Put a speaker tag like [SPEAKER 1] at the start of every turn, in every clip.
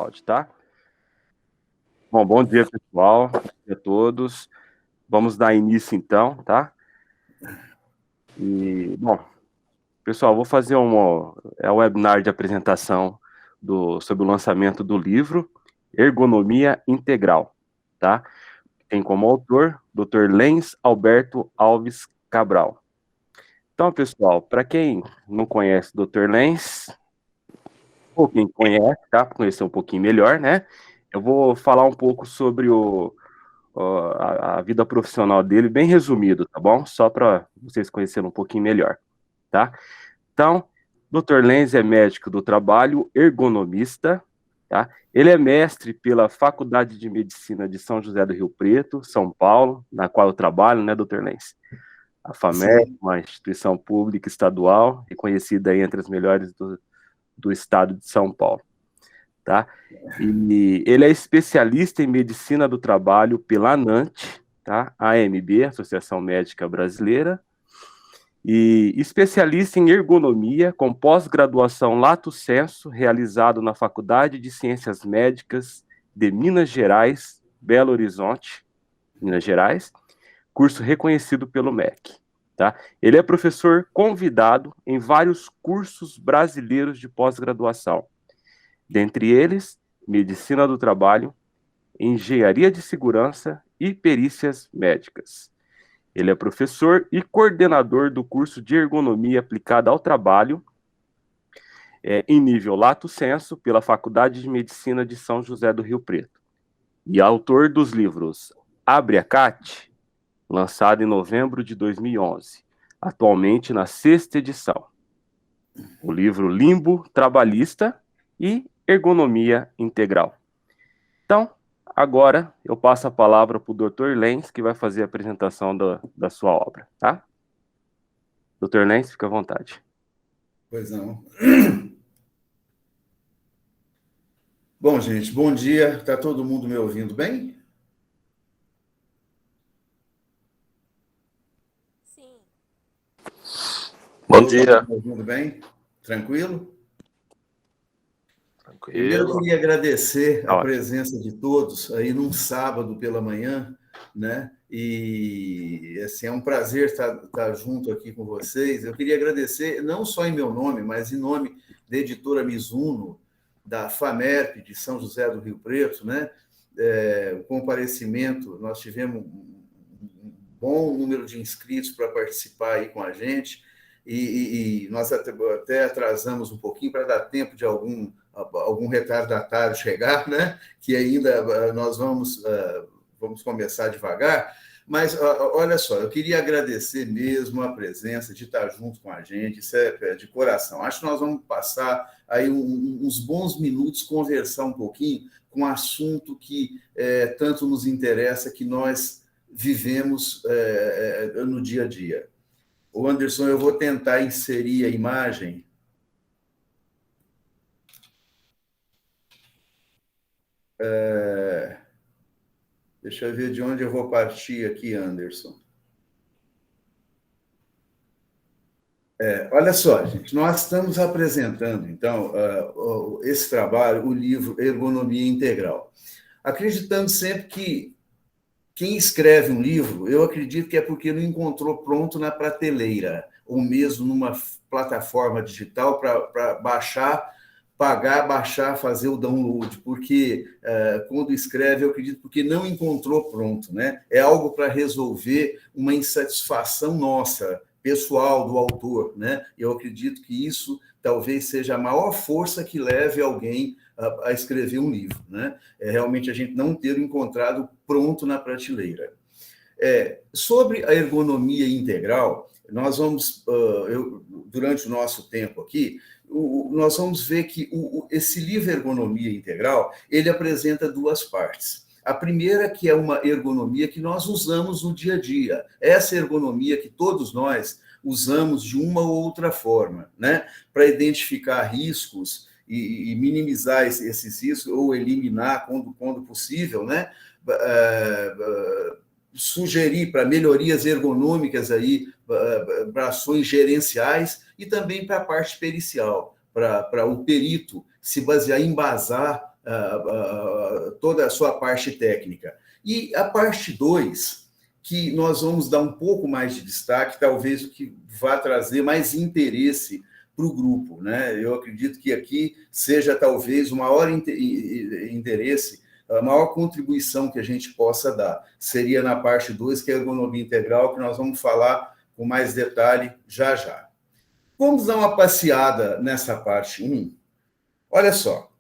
[SPEAKER 1] áudio, tá? Bom dia, pessoal. Bom dia a todos. Vamos dar início, então, tá? Pessoal, vou fazer um webinar de apresentação sobre o lançamento do livro Ergonomia Integral, tá? Tem como autor Dr. Lenz Alberto Alves Cabral. Então, pessoal, para quem não conhece o Dr. Lenz, ou quem conhece, tá? Para conhecer um pouquinho melhor, né? Eu vou falar um pouco sobre a vida profissional dele, bem resumido, tá bom? Só para vocês conhecerem um pouquinho melhor, tá? Então, Dr. Lenz é médico do trabalho, ergonomista, tá? Ele é mestre pela Faculdade de Medicina de São José do Rio Preto, São Paulo, na qual eu trabalho, né, Dr. Lenz? A FAMED, uma instituição pública estadual, reconhecida entre as melhores do estado de São Paulo, tá? E ele é especialista em medicina do trabalho pela ANANT, tá? AMB, Associação Médica Brasileira, e especialista em ergonomia com pós-graduação Lato Sensu, realizado na Faculdade de Ciências Médicas de Minas Gerais, Belo Horizonte, Minas Gerais, curso reconhecido pelo MEC. Tá? Ele é professor convidado em vários cursos brasileiros de pós-graduação, dentre eles, Medicina do Trabalho, Engenharia de Segurança e Perícias Médicas. Ele é professor e coordenador do curso de Ergonomia Aplicada ao Trabalho, em nível Lato Sensu, pela Faculdade de Medicina de São José do Rio Preto. E autor dos livros Abre a CAT, lançado em novembro de 2011, atualmente na 6ª edição. O livro Limbo Trabalhista e Ergonomia Integral. Então, agora eu passo a palavra para o Dr. Lenz, que vai fazer a apresentação da sua obra, tá? Dr. Lenz, fica à vontade.
[SPEAKER 2] Pois não. Bom, gente, bom dia. Está todo mundo me ouvindo bem?
[SPEAKER 3] Sim.
[SPEAKER 1] Bom dia.
[SPEAKER 2] Me ouvindo bem? Tranquilo?
[SPEAKER 1] Tranquilo.
[SPEAKER 2] Primeiro, eu queria agradecer a presença de todos aí num sábado pela manhã, né? E assim, é um prazer estar junto aqui com vocês. Eu queria agradecer, não só em meu nome, mas em nome da editora Mizuno, da FAMERP de São José do Rio Preto, né? O comparecimento, nós tivemos um bom número de inscritos para participar aí com a gente, e nós até atrasamos um pouquinho para dar tempo de algum retardatário chegar, né? Que ainda nós vamos começar devagar. Mas, olha só, eu queria agradecer mesmo a presença de estar junto com a gente, isso é de coração. Acho que nós vamos passar aí uns bons minutos, conversar um pouquinho com um assunto que tanto nos interessa, que nós vivemos no dia a dia. O Anderson, eu vou tentar inserir a imagem. Deixa eu ver de onde eu vou partir aqui, Anderson. Olha só, gente, nós estamos apresentando, então, esse trabalho, o livro Ergonomia Integral. Acreditando sempre que quem escreve um livro, eu acredito que é porque não encontrou pronto na prateleira, ou mesmo numa plataforma digital para baixar, pagar, baixar, fazer o download, porque quando escreve, eu acredito porque não encontrou pronto, né? É algo para resolver uma insatisfação nossa, pessoal do autor, né? Eu acredito que isso talvez seja a maior força que leve alguém a escrever um livro, né? É realmente a gente não ter encontrado pronto na prateleira. Sobre a ergonomia integral, nós vamos, durante o nosso tempo aqui, nós vamos ver que esse livro Ergonomia Integral, ele apresenta duas partes. A primeira, que é uma ergonomia que nós usamos no dia a dia. Essa ergonomia que todos nós usamos de uma ou outra forma, né? Para identificar riscos e minimizar esses riscos, ou eliminar quando possível, né? Sugerir para melhorias ergonômicas aí, para ações gerenciais e também para a parte pericial, para o perito se basear, embasar toda a sua parte técnica. E a parte 2, que nós vamos dar um pouco mais de destaque, talvez o que vá trazer mais interesse para o grupo, né? Eu acredito que aqui seja talvez o maior interesse, a maior contribuição que a gente possa dar. Seria na parte 2, que é a ergonomia integral, que nós vamos falar com mais detalhe já já. Vamos dar uma passeada nessa parte 1. Olha só,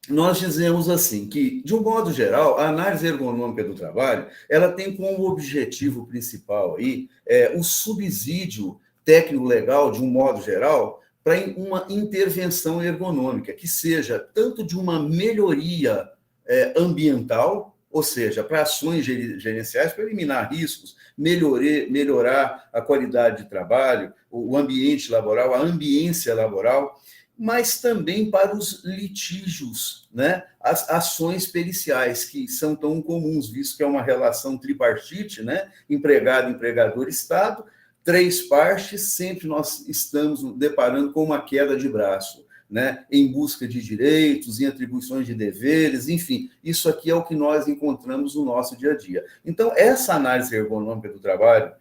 [SPEAKER 2] nós dizemos assim que, de um modo geral, a análise ergonômica do trabalho, ela tem como objetivo principal aí o subsídio técnico-legal, de um modo geral, para uma intervenção ergonômica, que seja tanto de uma melhoria ambiental, ou seja, para ações gerenciais, para eliminar riscos, melhorar a qualidade de trabalho, o ambiente laboral, a ambiência laboral, mas também para os litígios, né? As ações periciais, que são tão comuns, visto que é uma relação tripartite, né? Empregado, empregador, Estado, 3 partes, sempre nós estamos deparando com uma queda de braço, né? Em busca de direitos, em atribuições de deveres, enfim, isso aqui é o que nós encontramos no nosso dia a dia. Então, essa análise ergonômica do trabalho,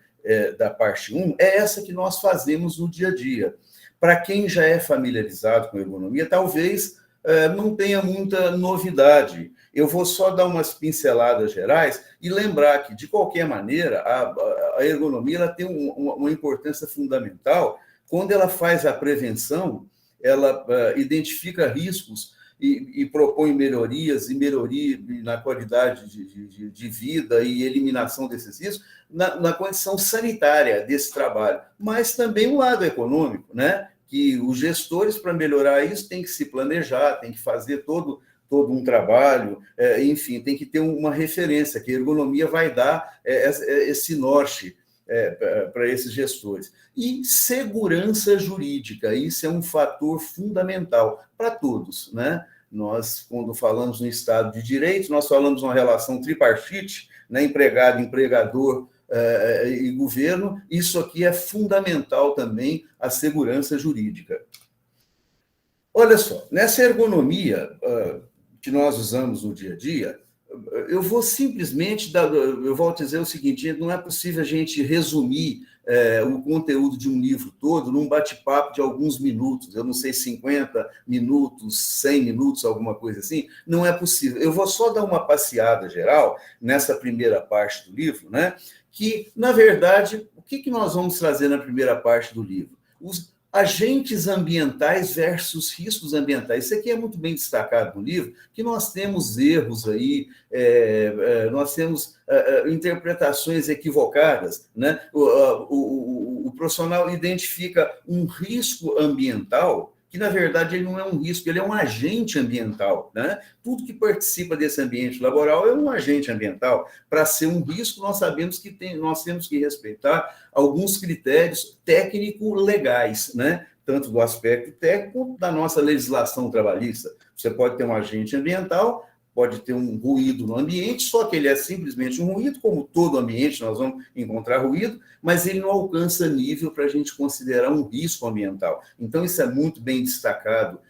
[SPEAKER 2] da parte 1, é essa que nós fazemos no dia a dia. Para quem já é familiarizado com ergonomia, talvez não tenha muita novidade. Eu vou só dar umas pinceladas gerais e lembrar que, de qualquer maneira, a ergonomia ela tem uma importância fundamental quando ela faz a prevenção, ela identifica riscos e propõe melhorias, e melhoria na qualidade de vida e eliminação desses riscos na condição sanitária desse trabalho, mas também o lado econômico, né? Que os gestores, para melhorar isso, têm que se planejar, têm que fazer todo um trabalho, enfim, tem que ter uma referência, que a ergonomia vai dar esse norte para esses gestores. E segurança jurídica, isso é um fator fundamental para todos, né? Nós, quando falamos no Estado de Direito, nós falamos uma relação tripartite, né? Empregado, empregador e governo, isso aqui é fundamental também, a segurança jurídica. Olha só, nessa ergonomia que nós usamos no dia a dia, eu vou simplesmente eu vou dizer o seguinte: não é possível a gente resumir o conteúdo de um livro todo num bate-papo de alguns minutos, eu não sei, 50 minutos, 100 minutos, alguma coisa assim, não é possível. Eu vou só dar uma passeada geral nessa primeira parte do livro, né? Que, na verdade, o que nós vamos trazer na primeira parte do livro? Os agentes ambientais versus riscos ambientais. Isso aqui é muito bem destacado no livro, que nós temos erros aí, nós temos interpretações equivocadas, né? O profissional identifica um risco ambiental que, na verdade, ele não é um risco, ele é um agente ambiental, né? Tudo que participa desse ambiente laboral é um agente ambiental. Para ser um risco, nós sabemos que nós temos que respeitar alguns critérios técnico-legais, né? Tanto do aspecto técnico quanto da nossa legislação trabalhista. Você pode ter um agente ambiental, pode ter um ruído no ambiente, só que ele é simplesmente um ruído, como todo ambiente nós vamos encontrar ruído, mas ele não alcança nível para a gente considerar um risco ambiental. Então, isso é muito bem destacado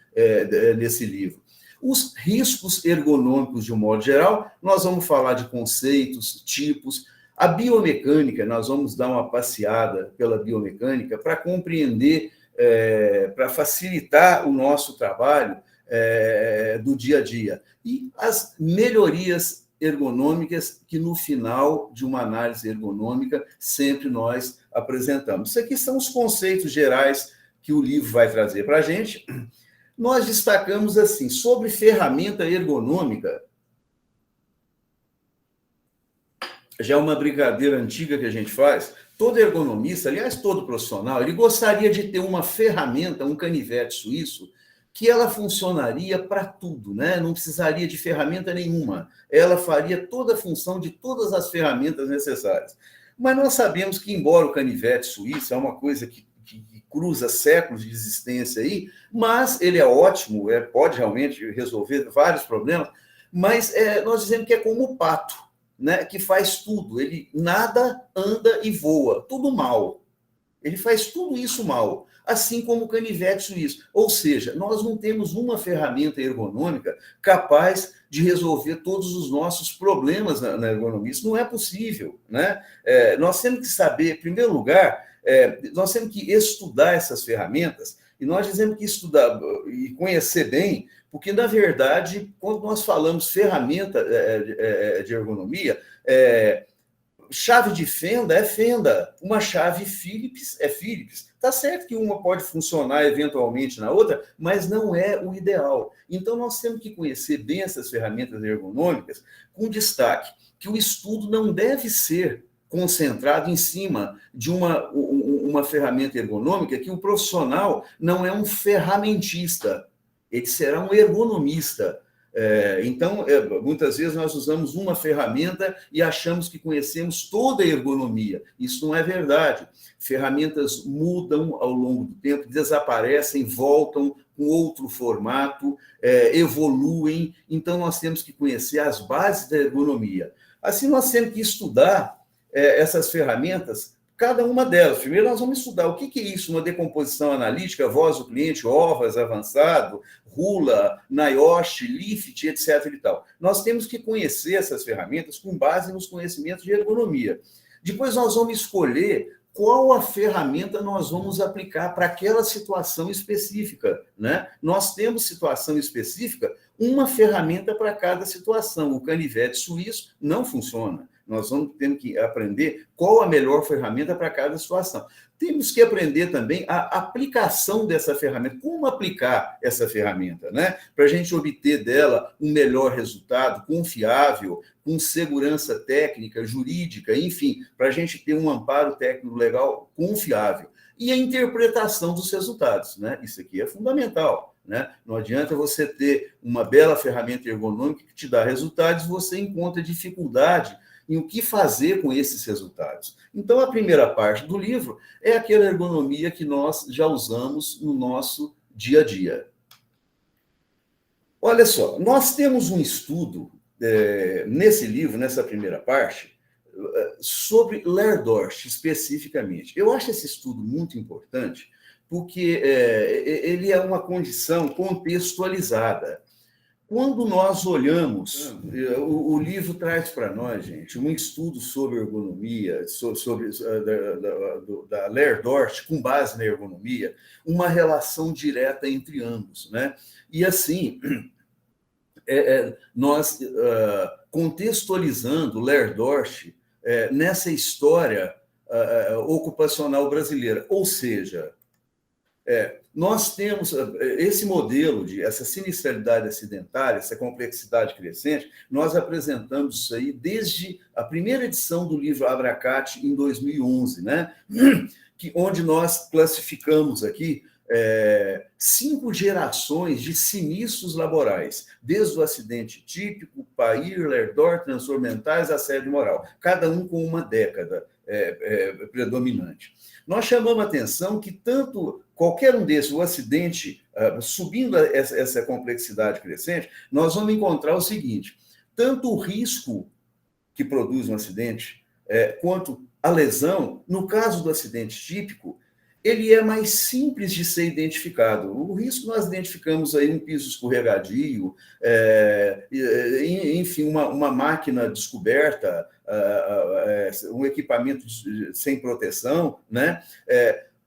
[SPEAKER 2] nesse livro. Os riscos ergonômicos, de um modo geral, nós vamos falar de conceitos, tipos. A biomecânica, nós vamos dar uma passeada pela biomecânica para compreender, para facilitar o nosso trabalho do dia a dia. E as melhorias ergonômicas que, no final de uma análise ergonômica, sempre nós apresentamos. Isso aqui são os conceitos gerais que o livro vai trazer para a gente. Nós destacamos assim, sobre ferramenta ergonômica, já é uma brincadeira antiga que a gente faz. Todo ergonomista, aliás, todo profissional, ele gostaria de ter uma ferramenta, um canivete suíço, que ela funcionaria para tudo, né? Não precisaria de ferramenta nenhuma. Ela faria toda a função de todas as ferramentas necessárias. Mas nós sabemos que, embora o canivete suíço é uma coisa que cruza séculos de existência aí, mas ele é ótimo, pode realmente resolver vários problemas, mas nós dizemos que é como o pato, né? Que faz tudo. Ele nada, anda e voa, tudo mal. Ele faz tudo isso mal, assim como o canivete suíço. Ou seja, nós não temos uma ferramenta ergonômica capaz de resolver todos os nossos problemas na ergonomia. Isso não é possível, né? Nós temos que saber, em primeiro lugar, nós temos que estudar essas ferramentas, e nós temos que estudar e conhecer bem, porque, na verdade, quando nós falamos ferramenta de ergonomia, chave de fenda é fenda, uma chave Phillips é Phillips. Está certo que uma pode funcionar eventualmente na outra, mas não é o ideal. Então, nós temos que conhecer bem essas ferramentas ergonômicas, com destaque que o estudo não deve ser concentrado em cima de uma ferramenta ergonômica, que o profissional não é um ferramentista, ele será um ergonomista. Então, muitas vezes nós usamos uma ferramenta e achamos que conhecemos toda a ergonomia. Isso não é verdade. Ferramentas mudam ao longo do tempo, desaparecem, voltam com outro formato, evoluem. Então, nós temos que conhecer as bases da ergonomia. Assim, nós temos que estudar essas ferramentas, cada uma delas. Primeiro, nós vamos estudar o que é isso, uma decomposição analítica, voz do cliente, OVAS avançado, Rula, NIOSH, LIFT, etc. e tal. Nós temos que conhecer essas ferramentas com base nos conhecimentos de ergonomia. Depois, nós vamos escolher qual a ferramenta nós vamos aplicar para aquela situação específica, né? Nós temos situação específica, uma ferramenta para cada situação. O canivete suíço não funciona. Nós temos que aprender qual a melhor ferramenta para cada situação. Temos que aprender também a aplicação dessa ferramenta, como aplicar essa ferramenta, né? Para a gente obter dela um melhor resultado, confiável, com segurança técnica, jurídica, enfim, para a gente ter um amparo técnico legal confiável. E a interpretação dos resultados, né? Isso aqui é fundamental, né? Não adianta você ter uma bela ferramenta ergonômica que te dá resultados e você encontra dificuldade em o que fazer com esses resultados. Então, a primeira parte do livro é aquela ergonomia que nós já usamos no nosso dia a dia. Olha só, nós temos um estudo nesse livro, nessa primeira parte, sobre Lerdorch, especificamente. Eu acho esse estudo muito importante, porque ele é uma condição contextualizada. Quando nós olhamos, o livro traz para nós, gente, um estudo sobre ergonomia, sobre da Lerdorch, com base na ergonomia, uma relação direta entre ambos, né? E assim, nós contextualizando Lerdorch nessa história ocupacional brasileira, ou seja, nós temos esse modelo essa sinistralidade acidentária, essa complexidade crescente, nós apresentamos isso aí desde a primeira edição do livro Abracate, em 2011, né? Onde nós classificamos aqui 5 gerações de sinistros laborais, desde o acidente típico, PAIR, Lerdorch, transtornos mentais, assédio moral, cada um com uma década predominante. Nós chamamos a atenção que tanto qualquer um desses, o acidente, subindo essa complexidade crescente, nós vamos encontrar o seguinte: tanto o risco que produz um acidente, quanto a lesão, no caso do acidente típico, ele é mais simples de ser identificado. O risco nós identificamos aí um piso escorregadio, enfim, uma máquina descoberta, um equipamento sem proteção, né?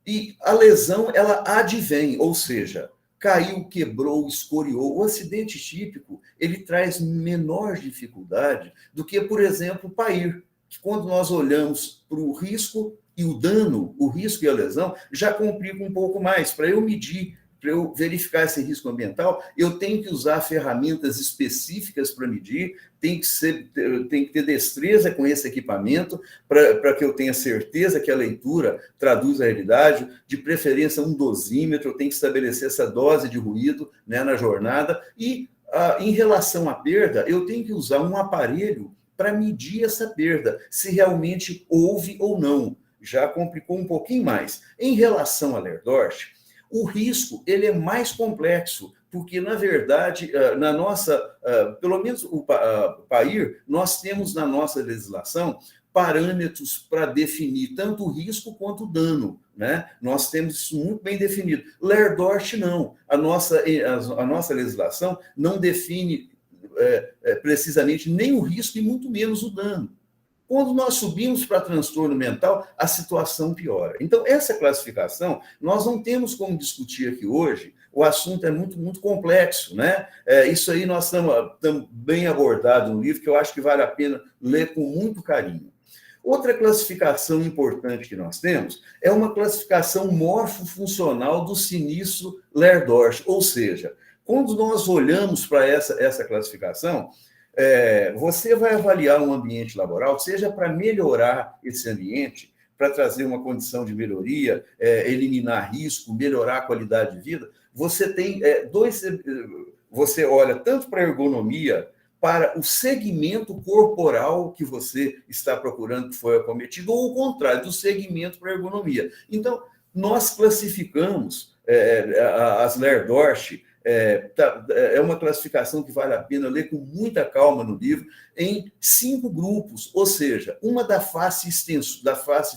[SPEAKER 2] E a lesão, ela advém, ou seja, caiu, quebrou, escoriou. O acidente típico, ele traz menor dificuldade do que, por exemplo, o PAIR, que quando nós olhamos para o risco e o dano, o risco e a lesão, já complica um pouco mais. Para eu medir, para eu verificar esse risco ambiental, eu tenho que usar ferramentas específicas para medir, tem que ter destreza com esse equipamento para que eu tenha certeza que a leitura traduz a realidade, de preferência um dosímetro, eu tenho que estabelecer essa dose de ruído, né, na jornada, e em relação à perda, eu tenho que usar um aparelho para medir essa perda, se realmente houve ou não. Já complicou um pouquinho mais. Em relação a Lerdorch, o risco ele é mais complexo, porque, na verdade, pelo menos o PAIR, nós temos na nossa legislação parâmetros para definir tanto o risco quanto o dano, né? Nós temos isso muito bem definido. Ler-Dorsch não. A nossa legislação não define precisamente nem o risco e muito menos o dano. Quando nós subimos para transtorno mental, a situação piora. Então, essa classificação, nós não temos como discutir aqui hoje, o assunto é muito, muito complexo, né? Isso aí nós estamos bem abordado no livro, que eu acho que vale a pena ler com muito carinho. Outra classificação importante que nós temos é uma classificação morfofuncional do sinistro Ler-Dorsch, ou seja, quando nós olhamos para essa classificação, você vai avaliar um ambiente laboral, seja para melhorar esse ambiente, para trazer uma condição de melhoria, eliminar risco, melhorar a qualidade de vida, você tem você olha tanto para a ergonomia, para o segmento corporal que você está procurando que foi acometido, ou o contrário, do segmento para a ergonomia. Então, nós classificamos as Ler-Dorsch, é uma classificação que vale a pena ler com muita calma no livro, em 5 grupos, ou seja, uma da face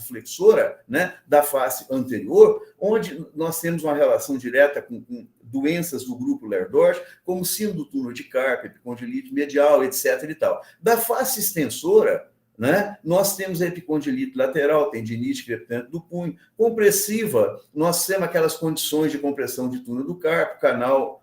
[SPEAKER 2] flexora, né, da face anterior, onde nós temos uma relação direta com doenças do grupo Ler-Dorsch, como síndrome do túnel de Carpio, epicondilite medial, etc. e tal. Da face extensora, né, nós temos a epicondilite lateral, tendinite crepitante do punho. Compressiva, nós temos aquelas condições de compressão de túnel do carpo, canal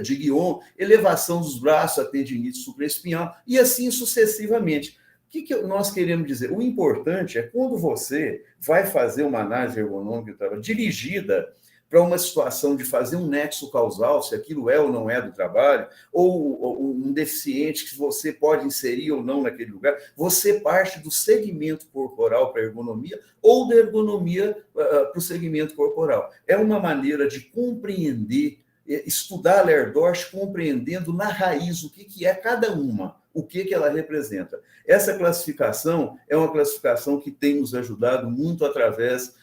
[SPEAKER 2] de Guion, elevação dos braços, a tendinite supraespinhal, e assim sucessivamente. O que nós queremos dizer? O importante é quando você vai fazer uma análise ergonômica dirigida para uma situação de fazer um nexo causal, se aquilo é ou não é do trabalho, ou um deficiente que você pode inserir ou não naquele lugar, você parte do segmento corporal para a ergonomia ou da ergonomia para o segmento corporal. É uma maneira de compreender, estudar a Ler-Dorsch compreendendo na raiz o que é cada uma, o que ela representa. Essa classificação é uma classificação que tem nos ajudado muito através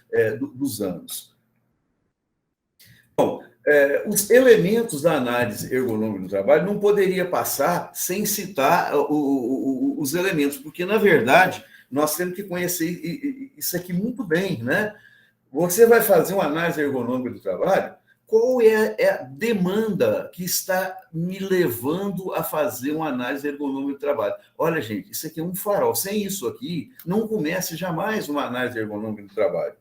[SPEAKER 2] dos anos. Bom, os elementos da análise ergonômica do trabalho não poderia passar sem citar os elementos, porque, na verdade, nós temos que conhecer isso aqui muito bem, né? Você vai fazer uma análise ergonômica do trabalho, qual é a demanda que está me levando a fazer uma análise ergonômica do trabalho? Olha, gente, isso aqui é um farol. Sem isso aqui, não comece jamais uma análise ergonômica do trabalho.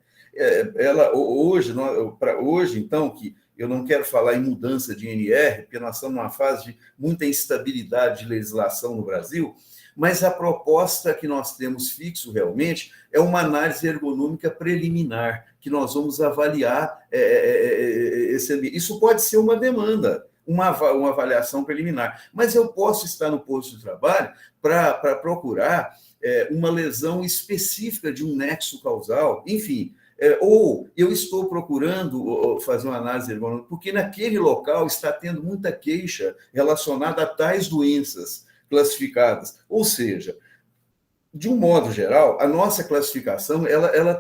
[SPEAKER 2] Hoje, então, que eu não quero falar em mudança de NR, porque nós estamos numa fase de muita instabilidade de legislação no Brasil, mas a proposta que nós temos fixo realmente é uma análise ergonômica preliminar, que nós vamos avaliar isso pode ser uma demanda, uma avaliação preliminar, mas eu posso estar no posto de trabalho para procurar uma lesão específica de um nexo causal, enfim, ou eu estou procurando fazer uma análise ergonômica, porque naquele local está tendo muita queixa relacionada a tais doenças classificadas. Ou seja, de um modo geral, a nossa classificação ela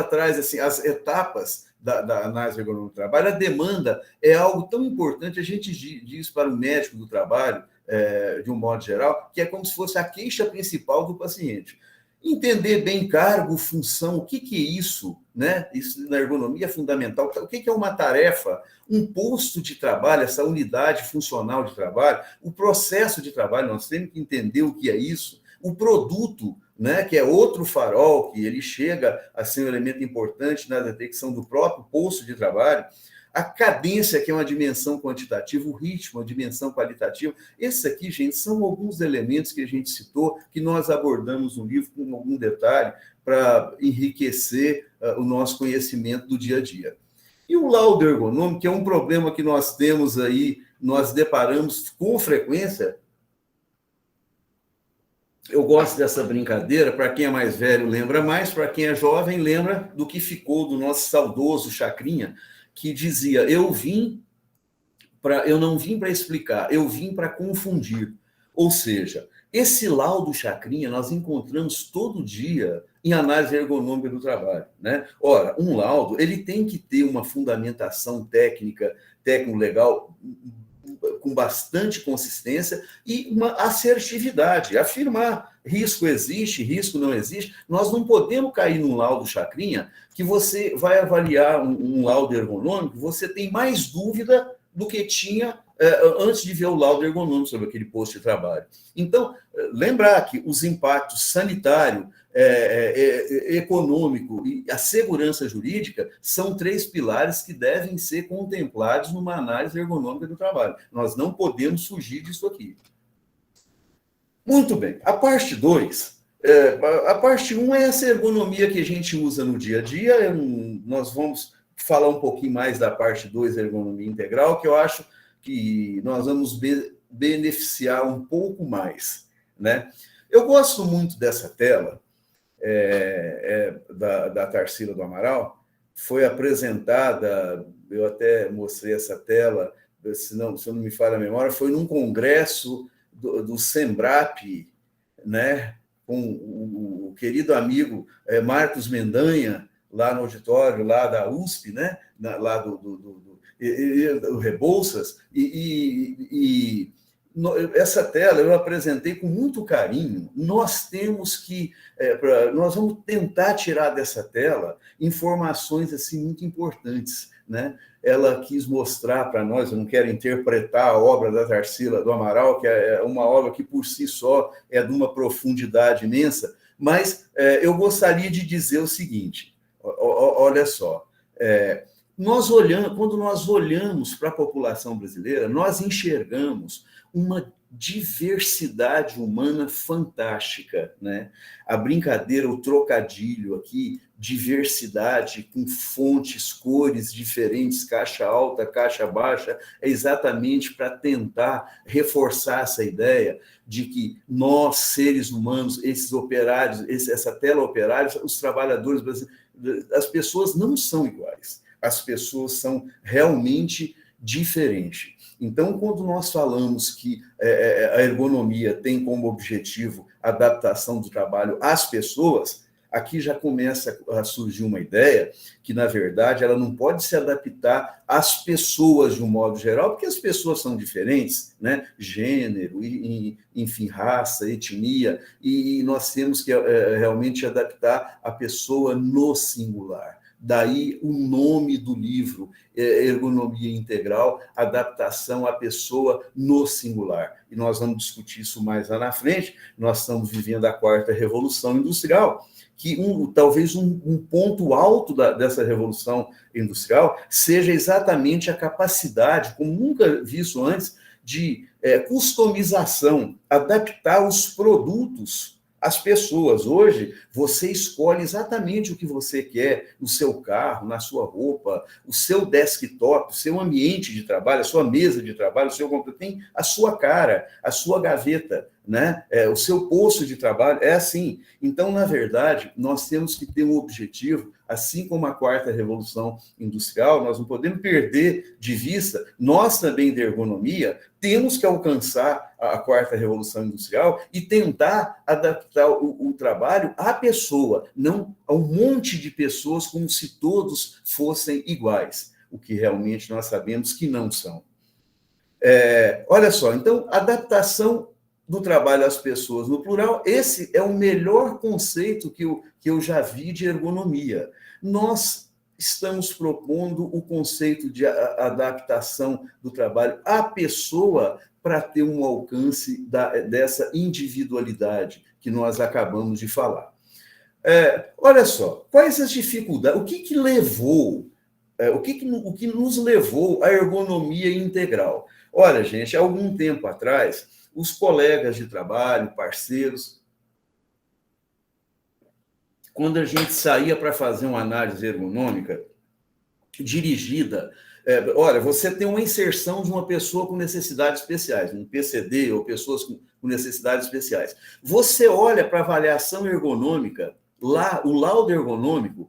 [SPEAKER 2] traz assim, as etapas da análise ergonômica do trabalho. A demanda é algo tão importante, a gente diz para o médico do trabalho, de um modo geral, que é como se fosse a queixa principal do paciente. Entender bem cargo, função, o que é isso, né? Isso na ergonomia é fundamental. O que é uma tarefa, um posto de trabalho, essa unidade funcional de trabalho, o processo de trabalho, nós temos que entender o que é isso, o produto, né? Que é outro farol, que ele chega a ser um elemento importante na detecção do próprio posto de trabalho. A cadência, que é uma dimensão quantitativa, o ritmo, a dimensão qualitativa. Esses aqui, gente, são alguns elementos que a gente citou, que nós abordamos no livro com algum detalhe, para enriquecer o nosso conhecimento do dia a dia. E o laudo ergonômico, que é um problema que nós temos aí, nós deparamos com frequência. Eu gosto dessa brincadeira, para quem é mais velho lembra mais, para quem é jovem lembra do que ficou do nosso saudoso Chacrinha, que dizia, eu não vim para explicar, eu vim para confundir. Ou seja, esse laudo Chacrinha nós encontramos todo dia em análise ergonômica do trabalho, né? Ora, um laudo ele tem que ter uma fundamentação técnica, técnico-legal com bastante consistência e uma assertividade, afirmar risco existe, risco não existe. Nós não podemos cair num laudo chacrinha que você vai avaliar um laudo ergonômico, você tem mais dúvida do que tinha antes de ver o laudo ergonômico sobre aquele posto de trabalho. Então, lembrar que os impactos sanitário, econômico e a segurança jurídica são 3 pilares que devem ser contemplados numa análise ergonômica do trabalho. Nós não podemos fugir disso aqui. Muito bem. A parte 2, a parte 1 é essa ergonomia que a gente usa no dia a dia. Nós vamos falar um pouquinho mais da parte 2, ergonomia integral, que eu acho que nós vamos beneficiar um pouco mais, né? Eu gosto muito dessa tela, da Tarsila do Amaral. Foi apresentada, eu até mostrei essa tela, se eu não me falha a memória, foi num congresso do Sembrap, né, com o querido amigo Marcos Mendanha, lá no auditório, lá da USP, né, lá do Rebouças, e essa tela eu apresentei com muito carinho. Nós temos que, nós vamos tentar tirar dessa tela informações assim muito importantes, né? Ela quis mostrar para nós, eu não quero interpretar a obra da Tarsila do Amaral, que é uma obra que por si só é de uma profundidade imensa, mas eu gostaria de dizer o seguinte, olha só, quando nós olhamos para a população brasileira, nós enxergamos uma diversidade humana fantástica, né? A brincadeira, o trocadilho aqui, diversidade com fontes, cores diferentes, caixa alta, caixa baixa, é exatamente para tentar reforçar essa ideia de que nós, seres humanos, esses operários, essa tela operários, os trabalhadores brasileiros, as pessoas não são iguais. As pessoas são realmente diferentes. Então, quando nós falamos que a ergonomia tem como objetivo a adaptação do trabalho às pessoas, aqui já começa a surgir uma ideia que, na verdade, ela não pode se adaptar às pessoas de um modo geral, porque as pessoas são diferentes, né? Gênero, enfim, raça, etnia, e nós temos que realmente adaptar a pessoa no singular. Daí o nome do livro, Ergonomia Integral, adaptação à pessoa no singular. E nós vamos discutir isso mais lá na frente. Nós estamos vivendo a 4ª Revolução Industrial, que talvez um ponto alto dessa Revolução Industrial seja exatamente a capacidade, como nunca visto antes, de customização, adaptar os produtos às pessoas. Hoje, você escolhe exatamente o que você quer no seu carro, na sua roupa, o seu desktop, o seu ambiente de trabalho, a sua mesa de trabalho, o seu computador, tem a sua cara, a sua gaveta, né? O seu posto de trabalho, é assim. Então, na verdade, nós temos que ter um objetivo, assim como a 4ª Revolução Industrial, nós não podemos perder de vista, nós também da ergonomia, temos que alcançar a 4ª Revolução Industrial e tentar adaptar o trabalho à pessoa, não a um monte de pessoas como se todos fossem iguais, o que realmente nós sabemos que não são. Olha só, então, adaptação do trabalho às pessoas no plural, esse é o melhor conceito que eu já vi de ergonomia. Nós estamos propondo o conceito de adaptação do trabalho à pessoa para ter um alcance dessa individualidade que nós acabamos de falar. Olha só, quais as dificuldades, o que levou, o que nos levou à ergonomia integral? Olha, gente, há algum tempo atrás, os colegas de trabalho, parceiros, quando a gente saía para fazer uma análise ergonômica dirigida, olha, você tem uma inserção de uma pessoa com necessidades especiais, um PCD ou pessoas com necessidades especiais. Você olha para a avaliação ergonômica, lá, o laudo ergonômico,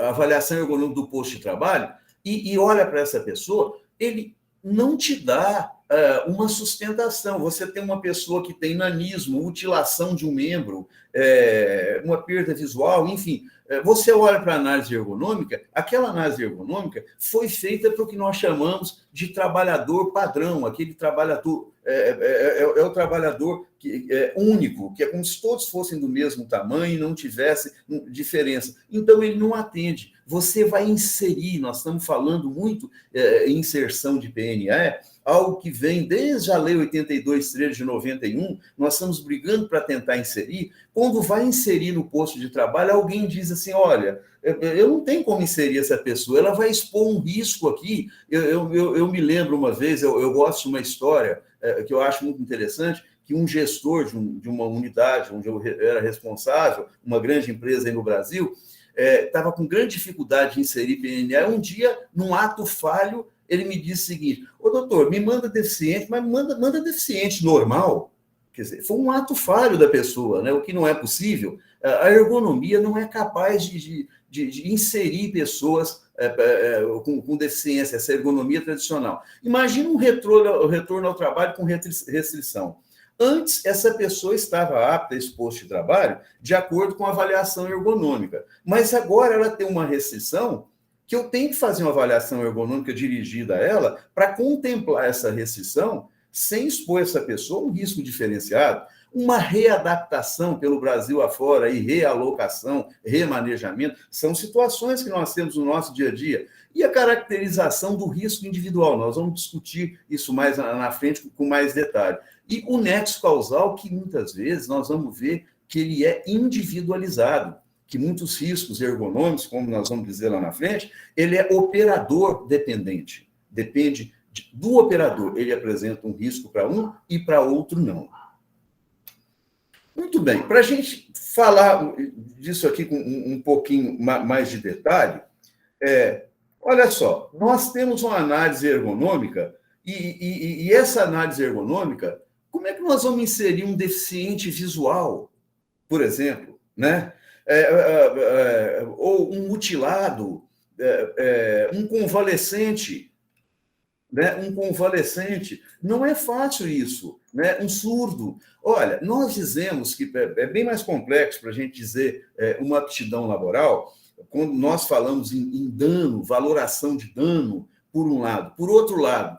[SPEAKER 2] a avaliação ergonômica do posto de trabalho, e olha para essa pessoa, ele não te dá uma sustentação. Você tem uma pessoa que tem nanismo, mutilação de um membro, uma perda visual, enfim. Você olha para a análise ergonômica, aquela análise ergonômica foi feita para o que nós chamamos de trabalhador padrão, aquele trabalhador, o trabalhador único, que é como se todos fossem do mesmo tamanho e não tivesse diferença. Então, ele não atende. Você vai inserir, nós estamos falando muito em inserção de PNE, algo que vem desde a Lei 82.13 de 91, nós estamos brigando para tentar inserir. Quando vai inserir no posto de trabalho, alguém diz assim, olha, eu não tenho como inserir essa pessoa, ela vai expor um risco aqui. Eu me lembro uma vez, eu gosto de uma história que eu acho muito interessante, que um gestor de uma unidade onde eu era responsável, uma grande empresa aí no Brasil, estava com grande dificuldade de inserir PNE. Um dia, num ato falho, ele me disse o seguinte, ô doutor, me manda deficiente, mas manda deficiente normal. Quer dizer, foi um ato falho da pessoa, né? O que não é possível. A ergonomia não é capaz de inserir pessoas com deficiência, essa ergonomia tradicional. Imagina um retorno ao trabalho com restrição. Antes, essa pessoa estava apta a esse posto de trabalho de acordo com a avaliação ergonômica. Mas agora ela tem uma restrição que eu tenho que fazer uma avaliação ergonômica dirigida a ela para contemplar essa restrição sem expor essa pessoa a um risco diferenciado. Uma readaptação pelo Brasil afora, e realocação, remanejamento, são situações que nós temos no nosso dia a dia. E a caracterização do risco individual, nós vamos discutir isso mais na frente com mais detalhe. E o nexo causal, que muitas vezes nós vamos ver que ele é individualizado, que muitos riscos ergonômicos, como nós vamos dizer lá na frente, ele é operador dependente. Depende do operador. Ele apresenta um risco para um e para outro não. Muito bem. Para a gente falar disso aqui com um pouquinho mais de detalhe, olha só, nós temos uma análise ergonômica e essa análise ergonômica, como é que nós vamos inserir um deficiente visual, por exemplo, né? Ou um mutilado, um convalescente, né? Um convalescente. Não é fácil isso, né? Um surdo. Olha, nós dizemos que é bem mais complexo para a gente dizer uma aptidão laboral, quando nós falamos em dano, valoração de dano, por um lado. Por outro lado,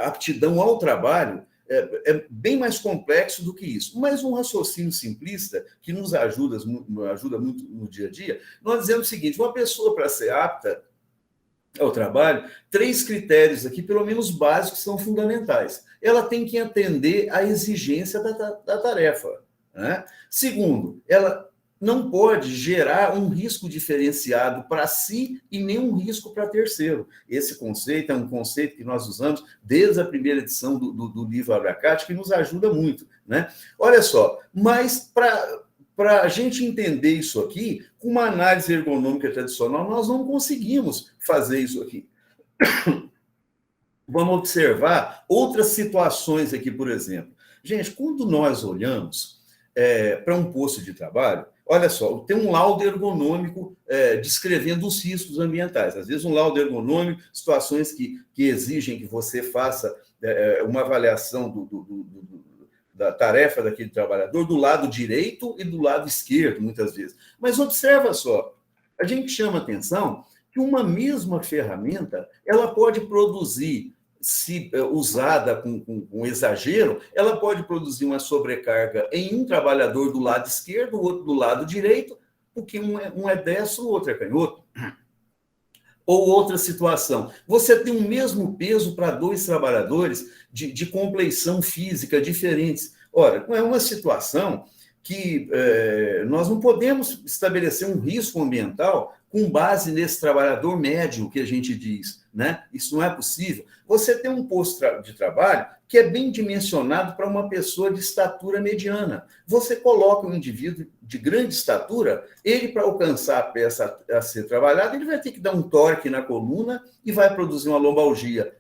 [SPEAKER 2] aptidão ao trabalho, é bem mais complexo do que isso. Mas um raciocínio simplista, que nos ajuda muito no dia a dia, nós dizemos o seguinte, uma pessoa, para ser apta ao trabalho, 3 critérios aqui, pelo menos básicos, são fundamentais. Ela tem que atender à exigência da tarefa, né? Segundo, ela não pode gerar um risco diferenciado para si e nenhum risco para terceiro. Esse conceito é um conceito que nós usamos desde a primeira edição do livro Abracate, que nos ajuda muito, né? Olha só, mas para a gente entender isso aqui, com uma análise ergonômica tradicional, nós não conseguimos fazer isso aqui. Vamos observar outras situações aqui, por exemplo. Gente, quando nós olhamos para um posto de trabalho, olha só, tem um laudo ergonômico descrevendo os riscos ambientais. Às vezes, um laudo ergonômico, situações que exigem que você faça uma avaliação da tarefa daquele trabalhador do lado direito e do lado esquerdo, muitas vezes. Mas observa só, a gente chama atenção que uma mesma ferramenta, ela pode produzir, se usada com exagero, ela pode produzir uma sobrecarga em um trabalhador do lado esquerdo, o outro do lado direito, porque um é destro, o outro é canhoto. Ou outra situação, você tem o mesmo peso para 2 trabalhadores de compleição física diferentes. Ora, é uma situação que nós não podemos estabelecer um risco ambiental com base nesse trabalhador médio que a gente diz, né? Isso não é possível. Você tem um posto de trabalho que é bem dimensionado para uma pessoa de estatura mediana. Você coloca um indivíduo de grande estatura, ele, para alcançar a peça a ser trabalhada, ele vai ter que dar um torque na coluna e vai produzir uma lombalgia.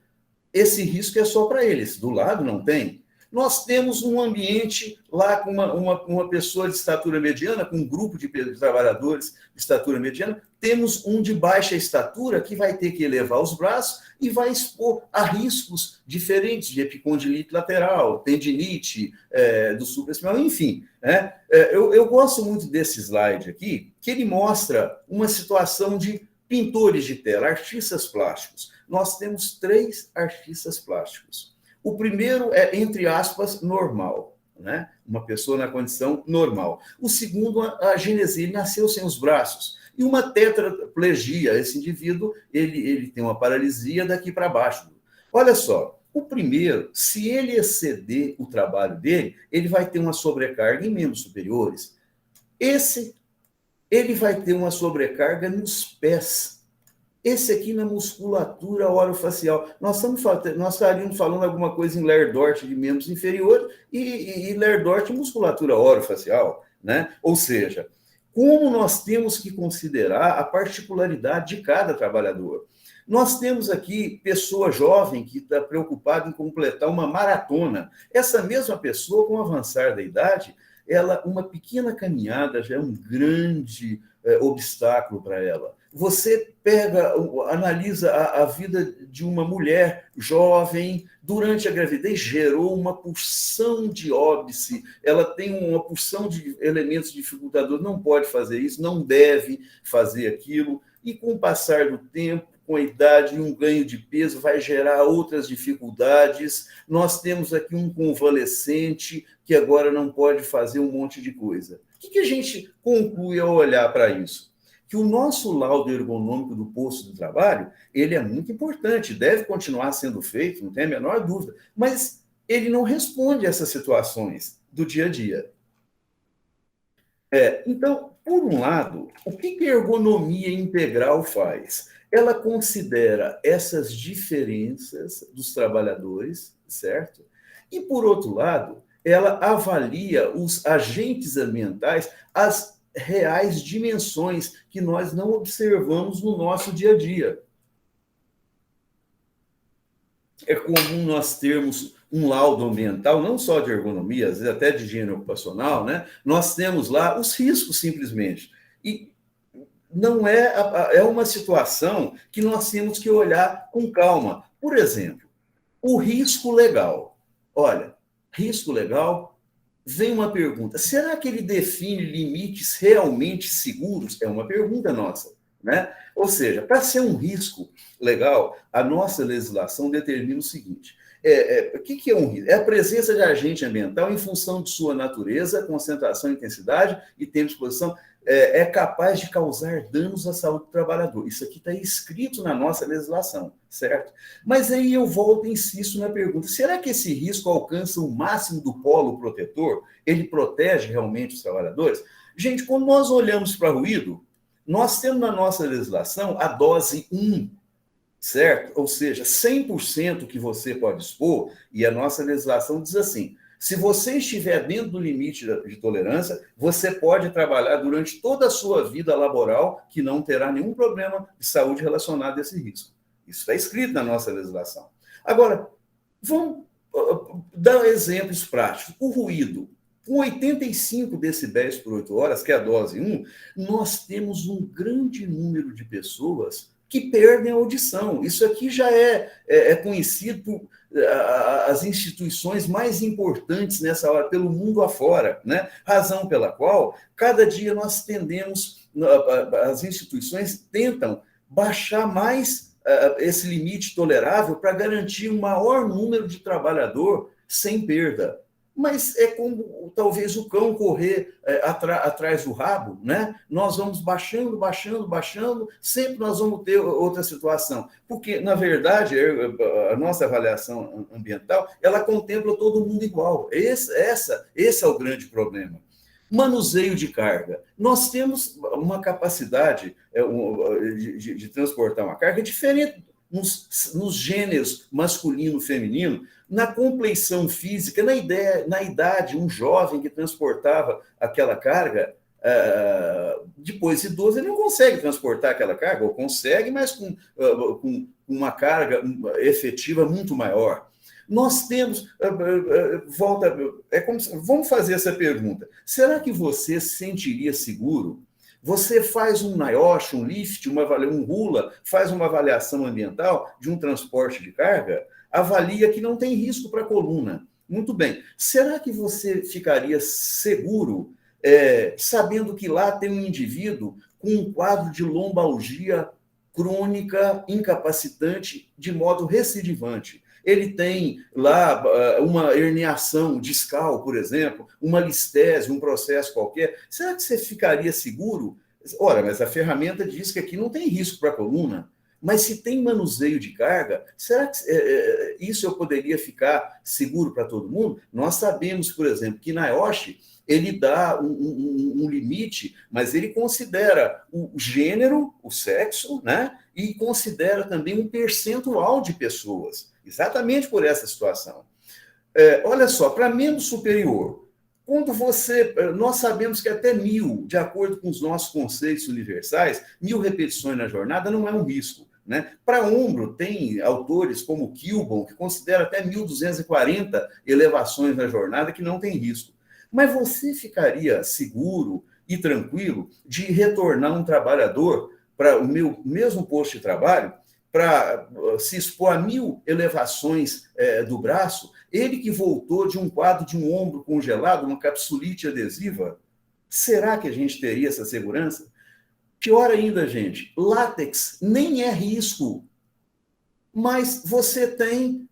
[SPEAKER 2] Esse risco é só para eles, do lado não tem. Nós temos um ambiente lá com uma pessoa de estatura mediana, com um grupo de trabalhadores de estatura mediana, temos um de baixa estatura que vai ter que elevar os braços e vai expor a riscos diferentes de epicondilite lateral, tendinite do supraespinal, enfim. Né? Eu gosto muito desse slide aqui, que ele mostra uma situação de pintores de tela, artistas plásticos. Nós temos 3 artistas plásticos. O primeiro é, entre aspas, normal, né? Uma pessoa na condição normal. O segundo, a genesia, ele nasceu sem os braços. E uma tetraplegia, esse indivíduo, ele tem uma paralisia daqui para baixo. Olha só, o primeiro, se ele exceder o trabalho dele, ele vai ter uma sobrecarga em membros superiores. Esse, ele vai ter uma sobrecarga nos pés. Esse aqui na musculatura orofacial. Nós estaríamos falando alguma coisa em Layer-Dort de membros inferiores e Layer-Dort musculatura orofacial, né? Ou seja, como nós temos que considerar a particularidade de cada trabalhador. Nós temos aqui pessoa jovem que está preocupada em completar uma maratona. Essa mesma pessoa, com o avançar da idade, uma pequena caminhada já é um grande obstáculo para ela. Você analisa a vida de uma mulher jovem, durante a gravidez gerou uma porção de óbice, ela tem uma porção de elementos dificultadores, não pode fazer isso, não deve fazer aquilo, e com o passar do tempo, com a idade e um ganho de peso, vai gerar outras dificuldades. Nós temos aqui um convalescente que agora não pode fazer um monte de coisa. O que a gente conclui ao olhar para isso? Que o nosso laudo ergonômico do posto de trabalho, ele é muito importante, deve continuar sendo feito, não tem a menor dúvida, mas ele não responde a essas situações do dia a dia. Então, por um lado, o que a ergonomia integral faz? Ela considera essas diferenças dos trabalhadores, certo? E, por outro lado, ela avalia os agentes ambientais, as reais dimensões que nós não observamos no nosso dia a dia. É comum nós termos um laudo ambiental, não só de ergonomia, às vezes até de higiene ocupacional, né? Nós temos lá os riscos, simplesmente. E não é uma situação que nós temos que olhar com calma. Por exemplo, o risco legal. Olha, risco legal, vem uma pergunta. Será que ele define limites realmente seguros? É uma pergunta nossa, né? Ou seja, para ser um risco legal, a nossa legislação determina o seguinte: o que é um risco? É a presença de agente ambiental em função de sua natureza, concentração, intensidade e tempo de exposição, é capaz de causar danos à saúde do trabalhador. Isso aqui está escrito na nossa legislação, certo? Mas aí eu volto e insisto na pergunta: será que esse risco alcança o máximo do polo protetor? Ele protege realmente os trabalhadores? Gente, quando nós olhamos para ruído, nós temos na nossa legislação a dose 1, certo? Ou seja, 100% que você pode expor, e a nossa legislação diz assim: se você estiver dentro do limite de tolerância, você pode trabalhar durante toda a sua vida laboral que não terá nenhum problema de saúde relacionado a esse risco. Isso está escrito na nossa legislação. Agora, vamos dar exemplos práticos. O ruído. Com 85 decibéis por 8 horas, que é a dose 1, nós temos um grande número de pessoas que perdem a audição. Isso aqui já é conhecido por as instituições mais importantes nessa hora, pelo mundo afora, né? Razão pela qual, cada dia nós tendemos, as instituições tentam baixar mais esse limite tolerável para garantir um maior número de trabalhador sem perda. Mas é como talvez o cão correr atrás do rabo, né? Nós vamos baixando, sempre nós vamos ter outra situação. Porque, na verdade, a nossa avaliação ambiental, ela contempla todo mundo igual. Esse é o grande problema. Manuseio de carga. Nós temos uma capacidade de transportar uma carga diferente nos gêneros masculino e feminino, na compleição física, na idade, um jovem que transportava aquela carga, depois idoso, ele não consegue transportar aquela carga, ou consegue, mas com uma carga efetiva muito maior. Nós temos, vamos fazer essa pergunta: será que você se sentiria seguro Você faz um NIOSH, um LIFT, um RULA, faz uma avaliação ambiental de um transporte de carga, avalia que não tem risco para a coluna. Muito bem. Será que você ficaria seguro sabendo que lá tem um indivíduo com um quadro de lombalgia crônica incapacitante de modo recidivante? Ele tem lá uma herniação discal, por exemplo, uma listese, um processo qualquer. Será que você ficaria seguro? Ora, mas a ferramenta diz que aqui não tem risco para a coluna. Mas se tem manuseio de carga, será que isso eu poderia ficar seguro para todo mundo? Nós sabemos, por exemplo, que na NIOSH ele dá um limite, mas ele considera o gênero, o sexo, né? E considera também um percentual de pessoas, exatamente por essa situação. Olha só, para membro superior, quando nós sabemos que até 1.000, de acordo com os nossos conceitos universais, 1.000 repetições na jornada não é um risco. Né? Para ombro, tem autores como Kilbon, que considera até 1.240 elevações na jornada que não tem risco. Mas você ficaria seguro e tranquilo de retornar um trabalhador para o meu mesmo posto de trabalho, para se expor a 1.000 elevações do braço, ele que voltou de um quadro de um ombro congelado, uma capsulite adesiva? Será que a gente teria essa segurança? Pior ainda, gente, látex nem é risco, mas você tem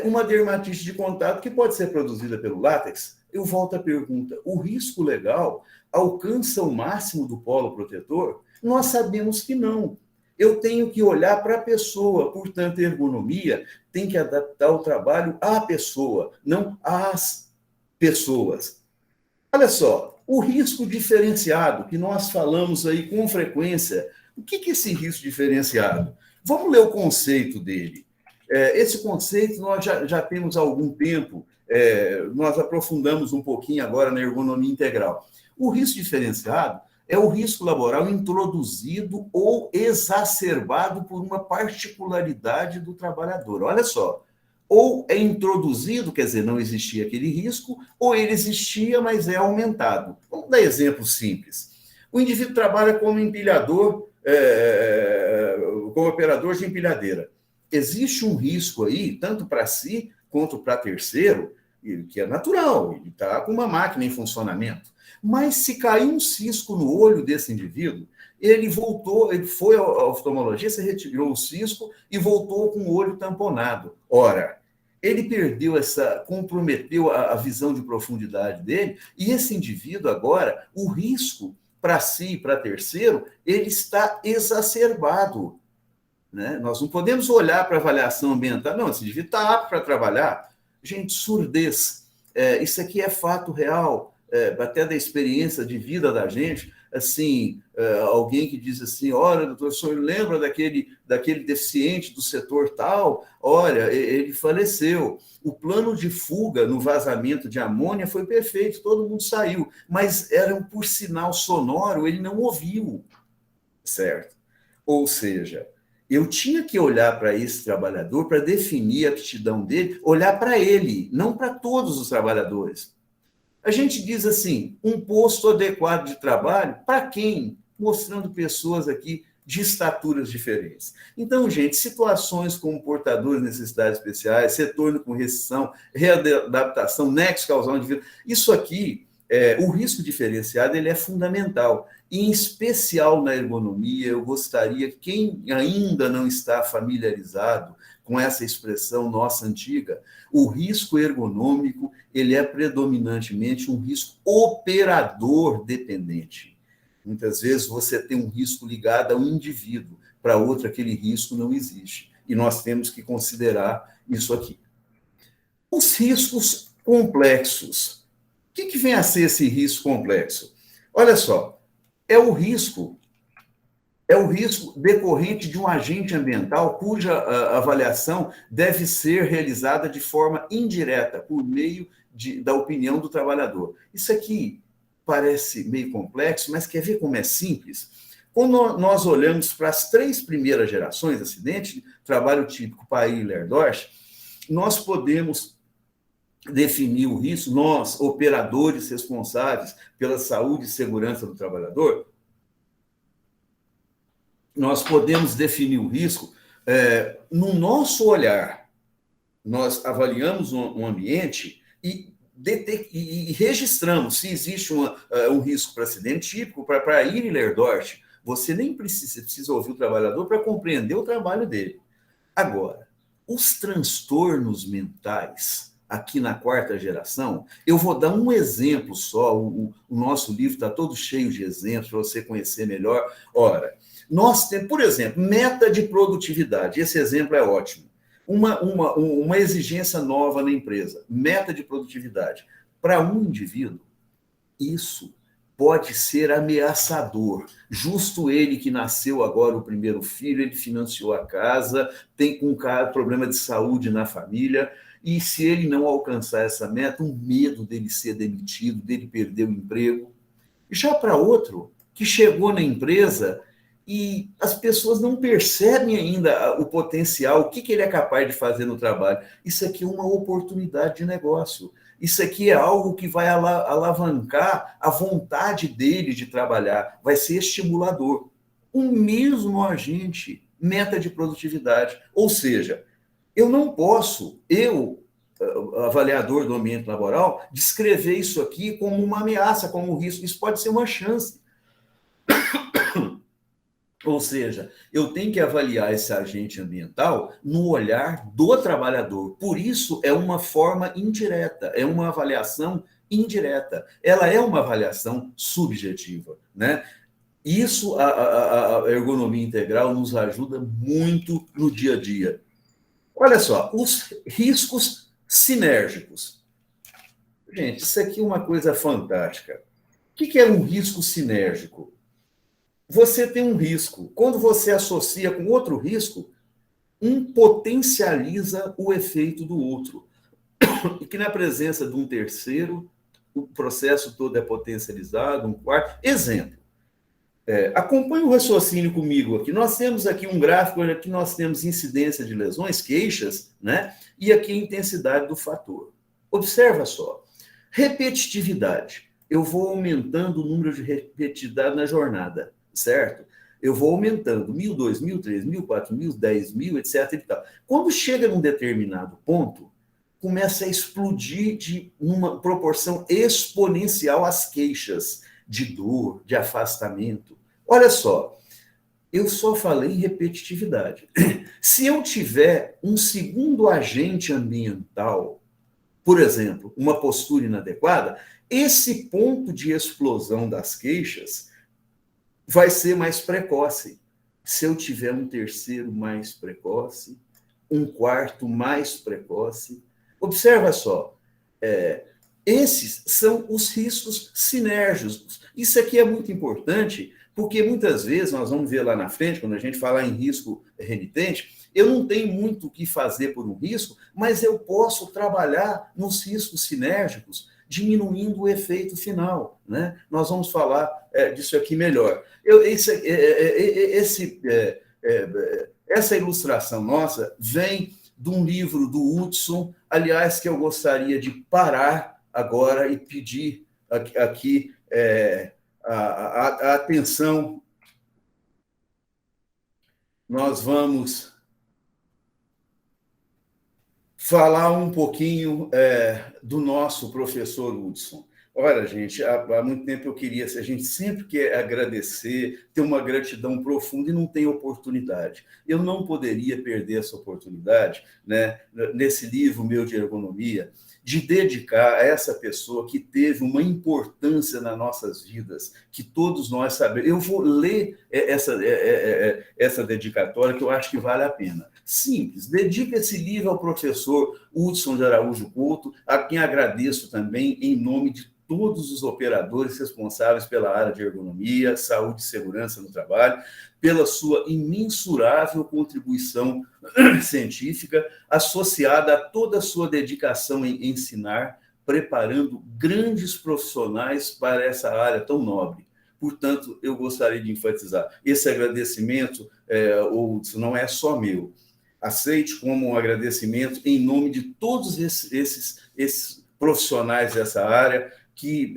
[SPEAKER 2] uma dermatite de contato que pode ser produzida pelo látex. Eu volto à pergunta, o risco legal alcança o máximo do polo protetor? Nós sabemos que não. Eu tenho que olhar para a pessoa, portanto, a ergonomia tem que adaptar o trabalho à pessoa, não às pessoas. Olha só, o risco diferenciado, que nós falamos aí com frequência, o que é esse risco diferenciado? Vamos ler o conceito dele. Esse conceito nós já temos há algum tempo, nós aprofundamos um pouquinho agora na ergonomia integral. O risco diferenciado é o risco laboral introduzido ou exacerbado por uma particularidade do trabalhador. Olha só, ou é introduzido, quer dizer, não existia aquele risco, ou ele existia, mas é aumentado. Vamos dar exemplo simples. O indivíduo trabalha como empilhador, como operador de empilhadeira. Existe um risco aí, tanto para si quanto para terceiro, que é natural, ele está com uma máquina em funcionamento. Mas se caiu um cisco no olho desse indivíduo, ele voltou, ele foi ao oftalmologista, retirou o cisco e voltou com o olho tamponado. Ora, ele comprometeu a visão de profundidade dele, e esse indivíduo agora, o risco para si e para terceiro, ele está exacerbado. Né? Nós não podemos olhar para a avaliação ambiental, não, esse indivíduo está apto para trabalhar. Gente, surdez, isso aqui é fato real, até da experiência de vida da gente, assim, alguém que diz assim, olha, doutor, o senhor lembra daquele deficiente do setor tal? Olha, ele faleceu. O plano de fuga no vazamento de amônia foi perfeito, todo mundo saiu, mas era por sinal sonoro, ele não ouviu, certo? Ou seja, eu tinha que olhar para esse trabalhador para definir a aptidão dele, olhar para ele, não para todos os trabalhadores. A gente diz assim, um posto adequado de trabalho, para quem? Mostrando pessoas aqui de estaturas diferentes. Então, gente, situações como portadores de necessidades especiais, retorno com restrição, readaptação, nexo causal indivíduo, isso aqui, o risco diferenciado, ele é fundamental. Em especial na ergonomia, eu gostaria que quem ainda não está familiarizado com essa expressão nossa antiga, o risco ergonômico, ele é predominantemente um risco operador dependente. Muitas vezes você tem um risco ligado a um indivíduo, para outro aquele risco não existe. E nós temos que considerar isso aqui. Os riscos complexos. O que vem a ser esse risco complexo? Olha só, é o risco decorrente de um agente ambiental cuja avaliação deve ser realizada de forma indireta, por meio da opinião do trabalhador. Isso aqui parece meio complexo, mas quer ver como é simples? Quando nós olhamos para as 3 primeiras gerações de acidente, trabalho típico Paille e Lerdorch, nós podemos definir o risco, nós, operadores responsáveis pela saúde e segurança do trabalhador, nós podemos definir o risco no nosso olhar. Nós avaliamos um ambiente e registramos se existe um risco para acidente típico, para Iri Lerdorf. Você nem precisa ouvir o trabalhador para compreender o trabalho dele. Agora, os transtornos mentais, aqui na quarta geração, eu vou dar um exemplo só, o nosso livro está todo cheio de exemplos para você conhecer melhor. Ora, nós temos, por exemplo, meta de produtividade, esse exemplo é ótimo. Uma exigência nova na empresa, meta de produtividade. Para um indivíduo, isso pode ser ameaçador. Justo ele que nasceu agora o primeiro filho, ele financiou a casa, tem um problema de saúde na família, e se ele não alcançar essa meta, um medo dele ser demitido, dele perder o emprego. Já para outro, que chegou na empresa e as pessoas não percebem ainda o potencial, o que ele é capaz de fazer no trabalho. Isso aqui é uma oportunidade de negócio. Isso aqui é algo que vai alavancar a vontade dele de trabalhar, vai ser estimulador. O mesmo agente, meta de produtividade. Ou seja, eu não posso, avaliador do ambiente laboral, descrever isso aqui como uma ameaça, como um risco. Isso pode ser uma chance. Ou seja, eu tenho que avaliar esse agente ambiental no olhar do trabalhador. Por isso, é uma forma indireta, é uma avaliação indireta. Ela é uma avaliação subjetiva, né? Isso, a ergonomia integral nos ajuda muito no dia a dia. Olha só, os riscos sinérgicos. Gente, isso aqui é uma coisa fantástica. O que é um risco sinérgico? Você tem um risco. Quando você associa com outro risco, um potencializa o efeito do outro. E que na presença de um terceiro, o processo todo é potencializado, um quarto. Exemplo. Acompanhe o raciocínio comigo aqui. Nós temos aqui um gráfico, aqui nós temos incidência de lesões, queixas, né? E aqui a intensidade do fator. Observa só. Repetitividade. Eu vou aumentando o número de repetitividade na jornada, certo? Eu vou aumentando 1.000, 2.000, 3.000, 4.000, 10.000, etc. E tal. Quando chega num determinado ponto, começa a explodir numa proporção exponencial as queixas de dor, de afastamento. Olha só, eu só falei em repetitividade. Se eu tiver um segundo agente ambiental, por exemplo, uma postura inadequada, esse ponto de explosão das queixas vai ser mais precoce. Se eu tiver um terceiro mais precoce, um quarto mais precoce. Observa só, esses são os riscos sinérgicos. Isso aqui é muito importante, porque muitas vezes, nós vamos ver lá na frente, quando a gente falar em risco renitente, eu não tenho muito o que fazer por um risco, mas eu posso trabalhar nos riscos sinérgicos, diminuindo o efeito final, né? Nós vamos falar disso aqui melhor. Essa ilustração nossa vem de um livro do Hudson, aliás, que eu gostaria de parar agora e pedir aqui a atenção. Nós vamos falar um pouquinho do nosso professor Hudson. Olha, gente, há muito tempo eu queria, a gente sempre quer agradecer, ter uma gratidão profunda e não tem oportunidade. Eu não poderia perder essa oportunidade, né, nesse livro meu de ergonomia, de dedicar a essa pessoa que teve uma importância nas nossas vidas, que todos nós sabemos. Eu vou ler essa dedicatória, que eu acho que vale a pena. Simples, dedica esse livro ao professor Hudson de Araújo Couto, a quem agradeço também em nome de todos os operadores responsáveis pela área de ergonomia, saúde e segurança no trabalho, pela sua imensurável contribuição científica, associada a toda a sua dedicação em ensinar, preparando grandes profissionais para essa área tão nobre. Portanto, eu gostaria de enfatizar, esse agradecimento, Hudson, não é só meu. Aceite como um agradecimento em nome de todos esses profissionais dessa área, que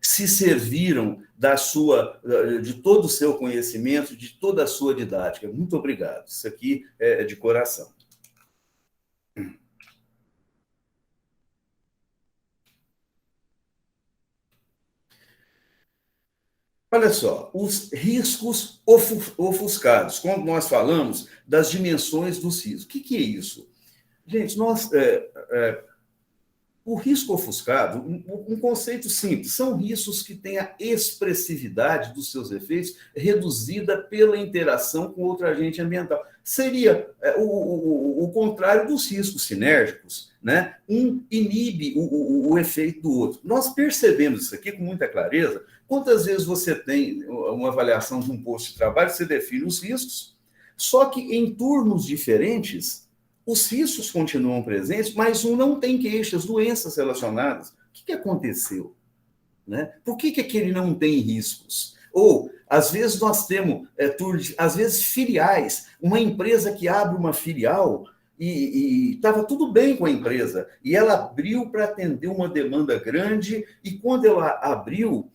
[SPEAKER 2] se serviram de todo o seu conhecimento, de toda a sua didática. Muito obrigado. Isso aqui é de coração. Olha só, os riscos ofuscados. Quando nós falamos das dimensões dos riscos. O que é isso? Gente, o risco ofuscado, um conceito simples, são riscos que têm a expressividade dos seus efeitos reduzida pela interação com outro agente ambiental. Seria o contrário dos riscos sinérgicos, né? Um inibe o efeito do outro. Nós percebemos isso aqui com muita clareza. Quantas vezes você tem uma avaliação de um posto de trabalho, você define os riscos, só que em turnos diferentes, os riscos continuam presentes, mas um não tem queixas, doenças relacionadas. O que aconteceu? Né? Por que aquele não tem riscos? Ou, às vezes, nós temos, às vezes, filiais. Uma empresa que abre uma filial e estava tudo bem com a empresa, e ela abriu para atender uma demanda grande, e quando ela abriu,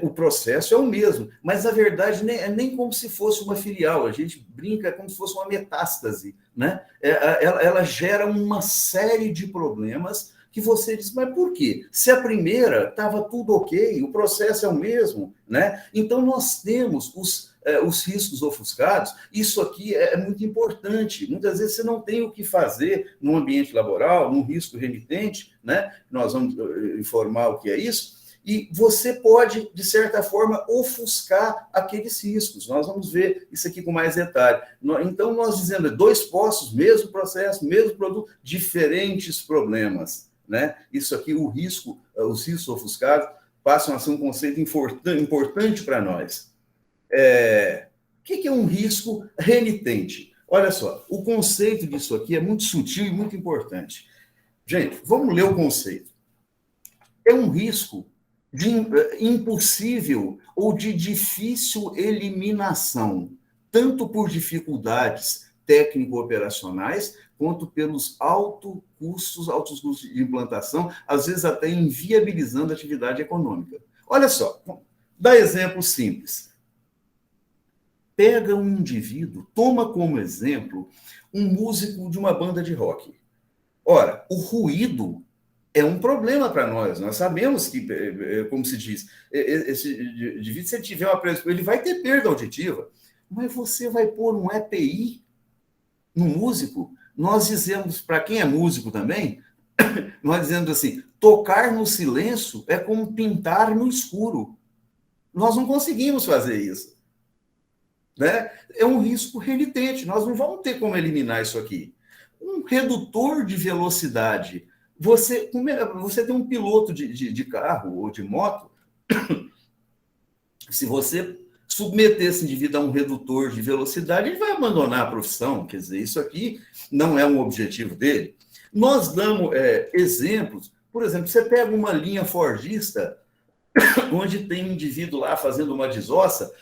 [SPEAKER 2] o processo é o mesmo, mas, na verdade, nem como se fosse uma filial, a gente brinca como se fosse uma metástase, né? Ela gera uma série de problemas que você diz, mas por quê? Se a primeira estava tudo ok, o processo é o mesmo, né? Então, nós temos os riscos ofuscados, isso aqui é muito importante. Muitas vezes você não tem o que fazer no ambiente laboral, num risco remitente, né? Nós vamos informar o que é isso, e você pode, de certa forma, ofuscar aqueles riscos. Nós vamos ver isso aqui com mais detalhe. Então, nós dizemos, 2 postos, mesmo processo, mesmo produto, diferentes problemas, né? Isso aqui, os riscos ofuscados, passam a ser um conceito importante para nós. O que é um risco renitente? Olha só, o conceito disso aqui é muito sutil e muito importante. Gente, vamos ler o conceito. É um risco impossível ou de difícil eliminação, tanto por dificuldades técnico-operacionais, quanto pelos altos custos de implantação, às vezes até inviabilizando a atividade econômica. Olha só, dá exemplo simples. Pega um indivíduo, toma como exemplo um músico de uma banda de rock. Ora, o ruído é um problema para nós. Nós sabemos que, como se diz, esse indivíduo, se ele tiver uma pressão, ele vai ter perda auditiva, mas você vai pôr um EPI no músico. Nós dizemos, para quem é músico também, nós dizemos assim, tocar no silêncio é como pintar no escuro. Nós não conseguimos fazer isso. Né? É um risco renitente, nós não vamos ter como eliminar isso aqui. Um redutor de velocidade. Você tem um piloto de carro ou de moto, se você submeter esse indivíduo a um redutor de velocidade, ele vai abandonar a profissão. Quer dizer, isso aqui não é um objetivo dele. Nós damos exemplos. Por exemplo, você pega uma linha fordista, onde tem um indivíduo lá fazendo uma desossa,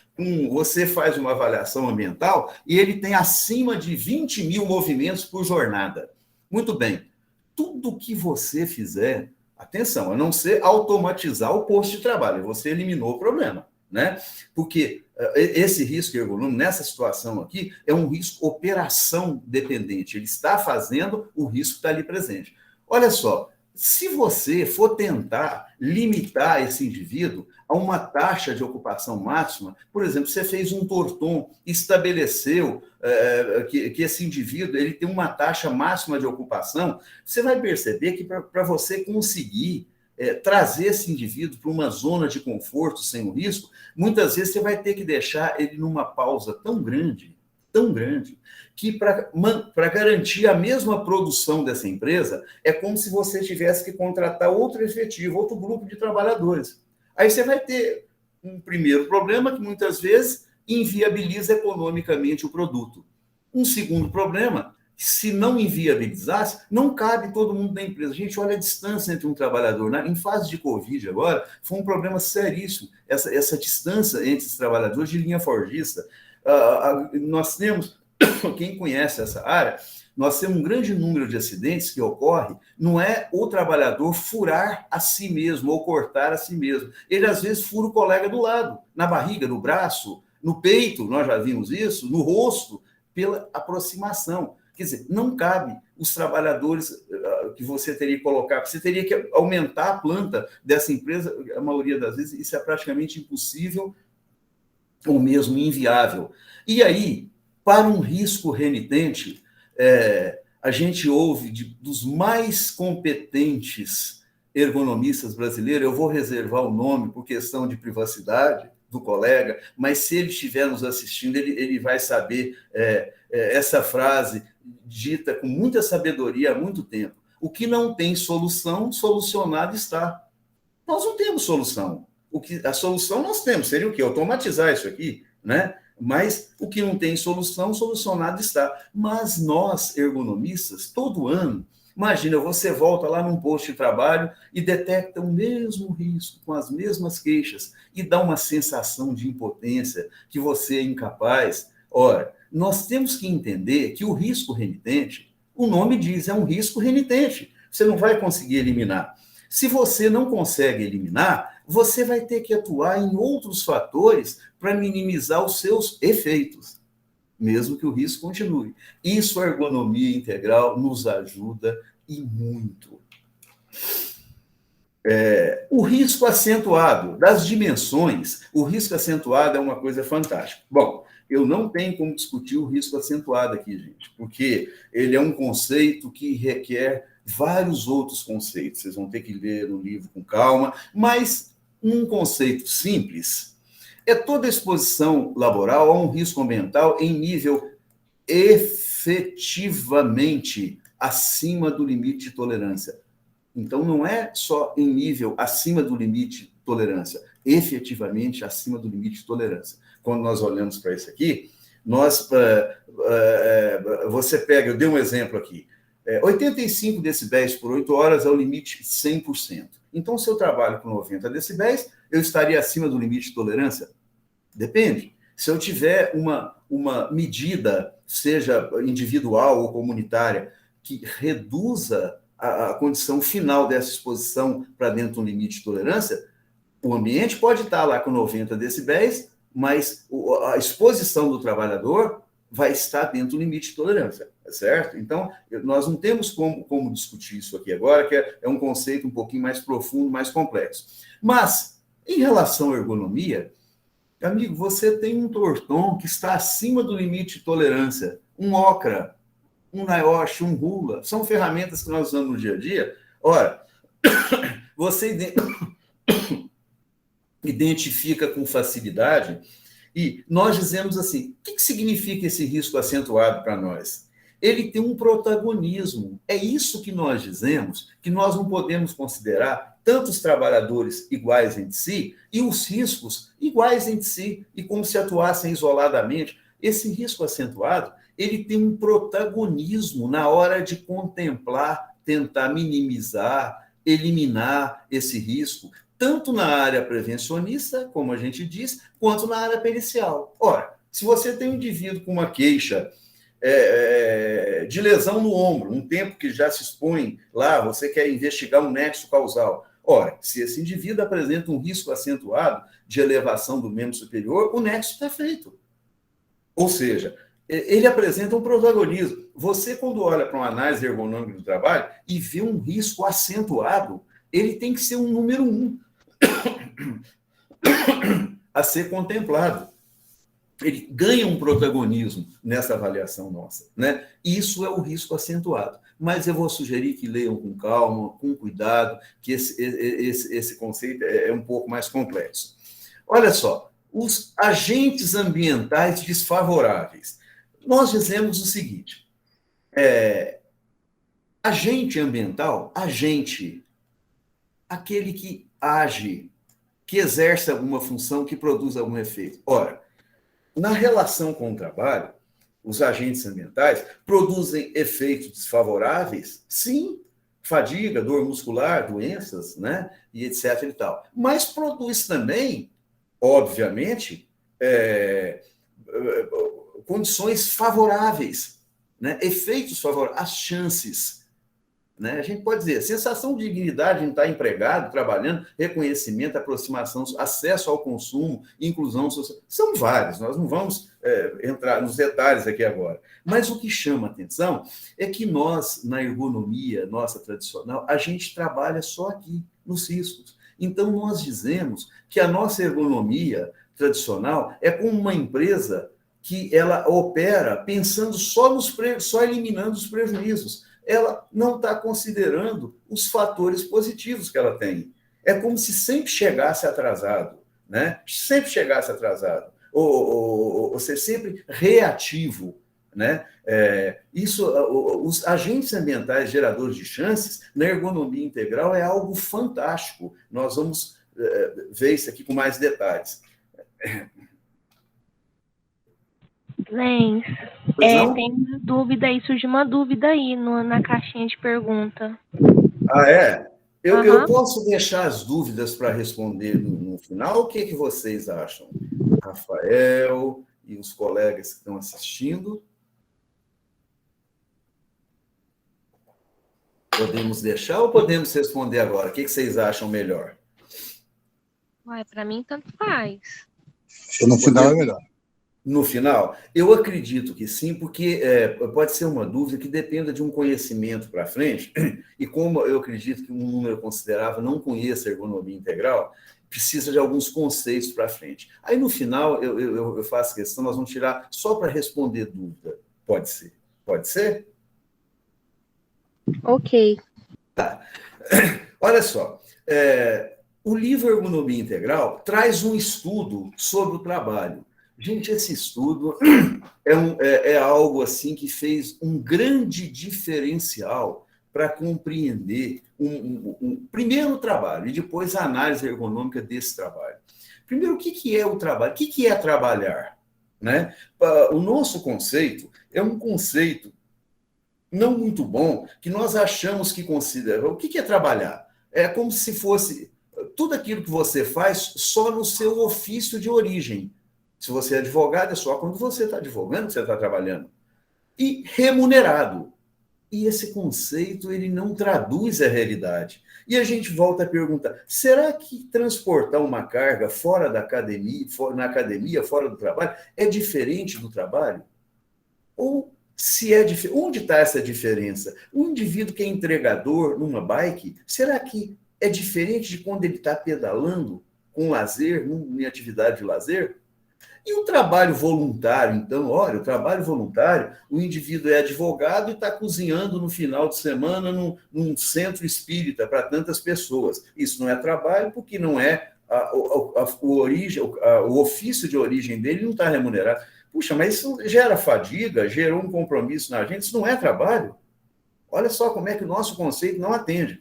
[SPEAKER 2] você faz uma avaliação ambiental e ele tem acima de 20 mil movimentos por jornada. Muito bem. Tudo que você fizer, atenção, a não ser automatizar o posto de trabalho, você eliminou o problema, né? Porque esse risco ergonômico, nessa situação aqui, é um risco operação dependente. Ele está fazendo, o risco está ali presente. Olha só, se você for tentar limitar esse indivíduo a uma taxa de ocupação máxima, por exemplo, você fez um tortom, estabeleceu que esse indivíduo ele tem uma taxa máxima de ocupação, você vai perceber que para você conseguir trazer esse indivíduo para uma zona de conforto sem o risco, muitas vezes você vai ter que deixar ele numa pausa tão grande, que para garantir a mesma produção dessa empresa, é como se você tivesse que contratar outro efetivo, outro grupo de trabalhadores. Aí você vai ter um primeiro problema que muitas vezes inviabiliza economicamente o produto. Um segundo problema, se não inviabilizasse, não cabe todo mundo da empresa. Gente, olha a distância entre um trabalhador. Em fase de Covid agora, foi um problema seríssimo, essa distância entre os trabalhadores de linha forjista. Nós temos, quem conhece essa área, nós temos um grande número de acidentes que ocorre, não é o trabalhador furar a si mesmo ou cortar a si mesmo. Ele, às vezes, fura o colega do lado, na barriga, no braço, no peito, nós já vimos isso, no rosto, pela aproximação. Quer dizer, não cabe os trabalhadores que você teria que colocar, você teria que aumentar a planta dessa empresa, a maioria das vezes isso é praticamente impossível ou mesmo inviável. E aí, para um risco renitente, a gente ouve dos mais competentes ergonomistas brasileiros, eu vou reservar o nome por questão de privacidade do colega, mas se ele estiver nos assistindo, ele vai saber essa frase dita com muita sabedoria há muito tempo. O que não tem solução, solucionado está. Nós não temos solução. A solução nós temos, seria o quê? Automatizar isso aqui, né? Mas o que não tem solução, solucionado está. Mas nós, ergonomistas, todo ano, imagina, você volta lá num posto de trabalho e detecta o mesmo risco, com as mesmas queixas, e dá uma sensação de impotência, que você é incapaz. Ora, nós temos que entender que o risco renitente, o nome diz, é um risco renitente. Você não vai conseguir eliminar. Se você não consegue eliminar, você vai ter que atuar em outros fatores para minimizar os seus efeitos, mesmo que o risco continue. Isso a ergonomia integral nos ajuda e muito. O risco acentuado, das dimensões, o risco acentuado é uma coisa fantástica. Bom, eu não tenho como discutir o risco acentuado aqui, gente, porque ele é um conceito que requer vários outros conceitos. Vocês vão ter que ler o livro com calma, mas um conceito simples é toda exposição laboral a um risco ambiental em nível efetivamente acima do limite de tolerância. Então, não é só em nível acima do limite de tolerância, efetivamente acima do limite de tolerância. Quando nós olhamos para isso aqui, você pega, eu dei um exemplo aqui, 85 decibéis por 8 horas é o limite 100%. Então, se eu trabalho com 90 decibéis, eu estaria acima do limite de tolerância? Depende. Se eu tiver uma medida, seja individual ou comunitária, que reduza a condição final dessa exposição para dentro do limite de tolerância, o ambiente pode estar lá com 90 decibéis, mas a exposição do trabalhador vai estar dentro do limite de tolerância, certo? Então, nós não temos como discutir isso aqui agora, que é um conceito um pouquinho mais profundo, mais complexo. Mas, em relação à ergonomia, amigo, você tem um torton que está acima do limite de tolerância, um ocra, um NIOSH, um Hula, são ferramentas que nós usamos no dia a dia. Ora, você identifica com facilidade e nós dizemos assim, o que significa esse risco acentuado para nós? Ele tem um protagonismo. É isso que nós dizemos, que nós não podemos considerar tantos trabalhadores iguais entre si e os riscos iguais entre si, e como se atuassem isoladamente. Esse risco acentuado, ele tem um protagonismo na hora de contemplar, tentar minimizar, eliminar esse risco, tanto na área prevencionista, como a gente diz, quanto na área pericial. Ora, se você tem um indivíduo com uma queixa de lesão no ombro, um tempo que já se expõe lá, você quer investigar um nexo causal. Ora, se esse indivíduo apresenta um risco acentuado de elevação do membro superior, o nexo está feito. Ou seja, ele apresenta um protagonismo. Você, quando olha para uma análise ergonômica do trabalho e vê um risco acentuado, ele tem que ser um número 1 a ser contemplado. Ele ganha um protagonismo nessa avaliação nossa, né? Isso é o risco acentuado. Mas eu vou sugerir que leiam com calma, com cuidado, que esse conceito é um pouco mais complexo. Olha só, os agentes ambientais desfavoráveis. Nós dizemos o seguinte, agente ambiental, agente, aquele que age, que exerce alguma função, que produz algum efeito. Ora, na relação com o trabalho, os agentes ambientais produzem efeitos desfavoráveis? Sim, fadiga, dor muscular, doenças, né? E etc. e tal. Mas produz também, obviamente, condições favoráveis. né? Efeitos favoráveis, as chances. Né? A gente pode dizer, sensação de dignidade em estar empregado, trabalhando, reconhecimento, aproximação, acesso ao consumo, inclusão social. São vários, nós não vamos entrar nos detalhes aqui agora. Mas o que chama atenção é que nós, na ergonomia nossa tradicional, a gente trabalha só aqui, nos riscos. Então, nós dizemos que a nossa ergonomia tradicional é como uma empresa que ela opera pensando só eliminando os prejuízos. Ela não está considerando os fatores positivos que ela tem. É como se sempre chegasse atrasado, né? Sempre chegasse atrasado. Ou ser sempre reativo, né? Os agentes ambientais geradores de chances, na ergonomia integral, é algo fantástico. Nós vamos ver isso aqui com mais detalhes.
[SPEAKER 3] Lens, tem dúvida aí, surgiu uma dúvida aí na caixinha de pergunta.
[SPEAKER 2] Ah, é? Eu posso deixar as dúvidas para responder no final? O que vocês acham? Rafael e os colegas que estão assistindo? Podemos deixar ou podemos responder agora? O que vocês acham melhor?
[SPEAKER 3] Para mim, tanto faz.
[SPEAKER 4] No final é melhor.
[SPEAKER 2] No final? Eu acredito que sim, porque pode ser uma dúvida que dependa de um conhecimento para frente, e como eu acredito que um número considerável não conheça a ergonomia integral, precisa de alguns conceitos para frente. Aí, no final, eu faço questão, nós vamos tirar só para responder dúvida. Pode ser? Pode ser?
[SPEAKER 3] Ok.
[SPEAKER 2] Tá. Olha só, o livro Ergonomia Integral traz um estudo sobre o trabalho. Gente, esse estudo é algo assim que fez um grande diferencial para compreender primeiro o trabalho e depois a análise ergonômica desse trabalho. Primeiro, o que é o trabalho? O que é trabalhar? Né? O nosso conceito é um conceito não muito bom, que nós achamos que considera. O que é trabalhar? É como se fosse tudo aquilo que você faz só no seu ofício de origem. Se você é advogado, é só quando você está advogando que você está trabalhando. E remunerado. E esse conceito ele não traduz a realidade. E a gente volta a perguntar, será que transportar uma carga fora da academia, fora do trabalho, é diferente do trabalho? Ou se é diferente, onde está essa diferença? O indivíduo que é entregador numa bike, será que é diferente de quando ele está pedalando com lazer, em atividade de lazer? E o trabalho voluntário, então, olha, o trabalho voluntário, o indivíduo é advogado e está cozinhando no final de semana num centro espírita para tantas pessoas. Isso não é trabalho porque não é o ofício de origem dele não está remunerado. Puxa, mas isso gera fadiga, gerou um compromisso na gente, isso não é trabalho. Olha só como é que o nosso conceito não atende.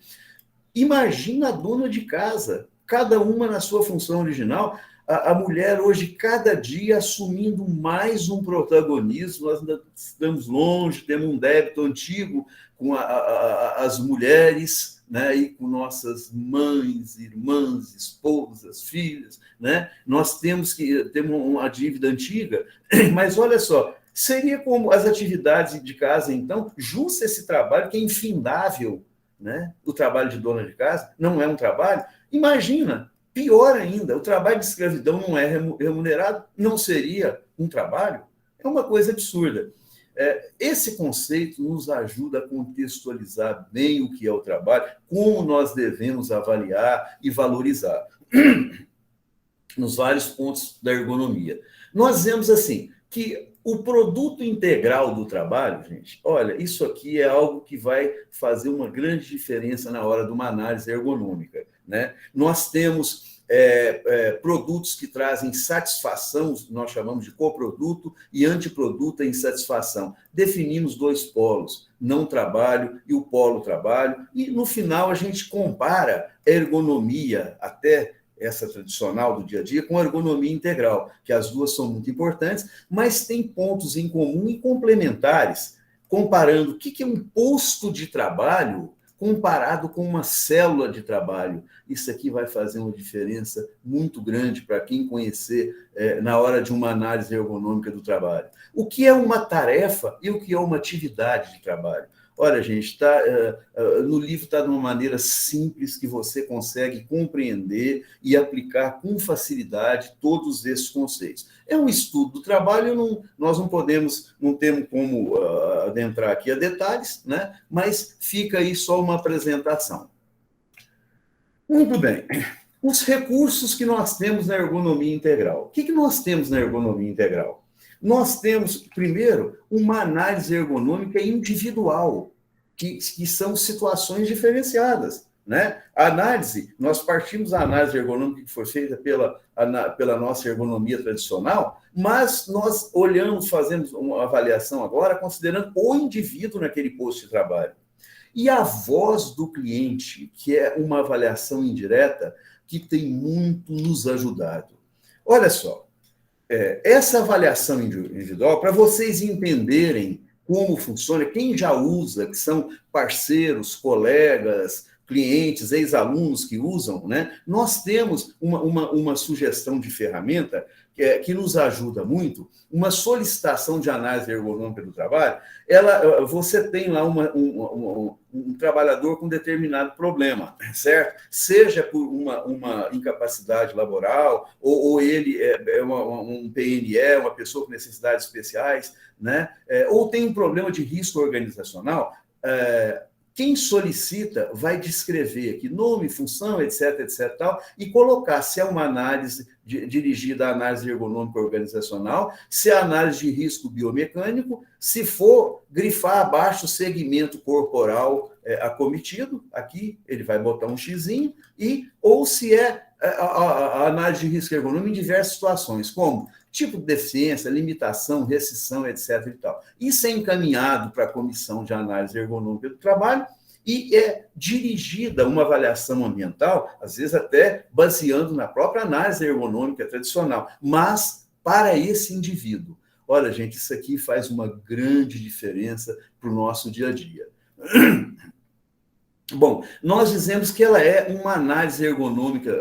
[SPEAKER 2] Imagina a dona de casa, cada uma na sua função original, a mulher hoje, cada dia, assumindo mais um protagonismo. Nós ainda estamos longe, temos um débito antigo com as mulheres, né, e com nossas mães, irmãs, esposas, filhas. Né? Nós temos uma dívida antiga, mas olha só, seria como as atividades de casa, então, justo esse trabalho que é infindável, né? O trabalho de dona de casa não é um trabalho. Imagina, pior ainda, o trabalho de escravidão não é remunerado, não seria um trabalho? É uma coisa absurda. Esse conceito nos ajuda a contextualizar bem o que é o trabalho, como nós devemos avaliar e valorizar, nos vários pontos da ergonomia. Nós vemos assim, que o produto integral do trabalho, gente, olha, isso aqui é algo que vai fazer uma grande diferença na hora de uma análise ergonômica. Né? Nós temos produtos que trazem satisfação, nós chamamos de coproduto, e antiproduto em satisfação. Definimos dois polos, não trabalho e o polo trabalho, e no final a gente compara a ergonomia, até essa tradicional do dia a dia, com a ergonomia integral, que as duas são muito importantes, mas tem pontos em comum e complementares, comparando o que é um posto de trabalho comparado com uma célula de trabalho. Isso aqui vai fazer uma diferença muito grande para quem conhecer na hora de uma análise ergonômica do trabalho. O que é uma tarefa e o que é uma atividade de trabalho? Olha, gente, no livro está de uma maneira simples que você consegue compreender e aplicar com facilidade todos esses conceitos. É um estudo do trabalho, nós não temos como adentrar aqui a detalhes, né? Mas fica aí só uma apresentação. Muito bem. Os recursos que nós temos na ergonomia integral. O que nós temos na ergonomia integral? Nós temos, primeiro, uma análise ergonômica individual, que são situações diferenciadas, né? A análise, nós partimos da análise ergonômica que foi feita pela nossa ergonomia tradicional, mas nós fazemos uma avaliação agora, considerando o indivíduo naquele posto de trabalho. E a voz do cliente, que é uma avaliação indireta, que tem muito nos ajudado. Olha só, essa avaliação individual, para vocês entenderem como funciona, quem já usa, que são parceiros, colegas, clientes, ex-alunos que usam, né? Nós temos uma sugestão de ferramenta que nos ajuda muito, uma solicitação de análise ergonômica do trabalho. Você tem lá um trabalhador com determinado problema, certo? Seja por uma incapacidade laboral, ou ele é um PNE, uma pessoa com necessidades especiais, né? Ou tem um problema de risco organizacional. Quem solicita vai descrever aqui nome, função, etc, tal, e colocar se é uma análise dirigida à análise ergonômica organizacional, se é análise de risco biomecânico, se for grifar abaixo o segmento corporal acometido, aqui ele vai botar um xizinho, ou se é a análise de risco ergonômico em diversas situações, como tipo de deficiência, limitação, restrição, etc. e tal. Isso é encaminhado para a Comissão de Análise Ergonômica do Trabalho e é dirigida uma avaliação ambiental, às vezes até baseando na própria análise ergonômica tradicional, mas para esse indivíduo. Olha, gente, isso aqui faz uma grande diferença para o nosso dia a dia. Bom, nós dizemos que ela é uma análise ergonômica,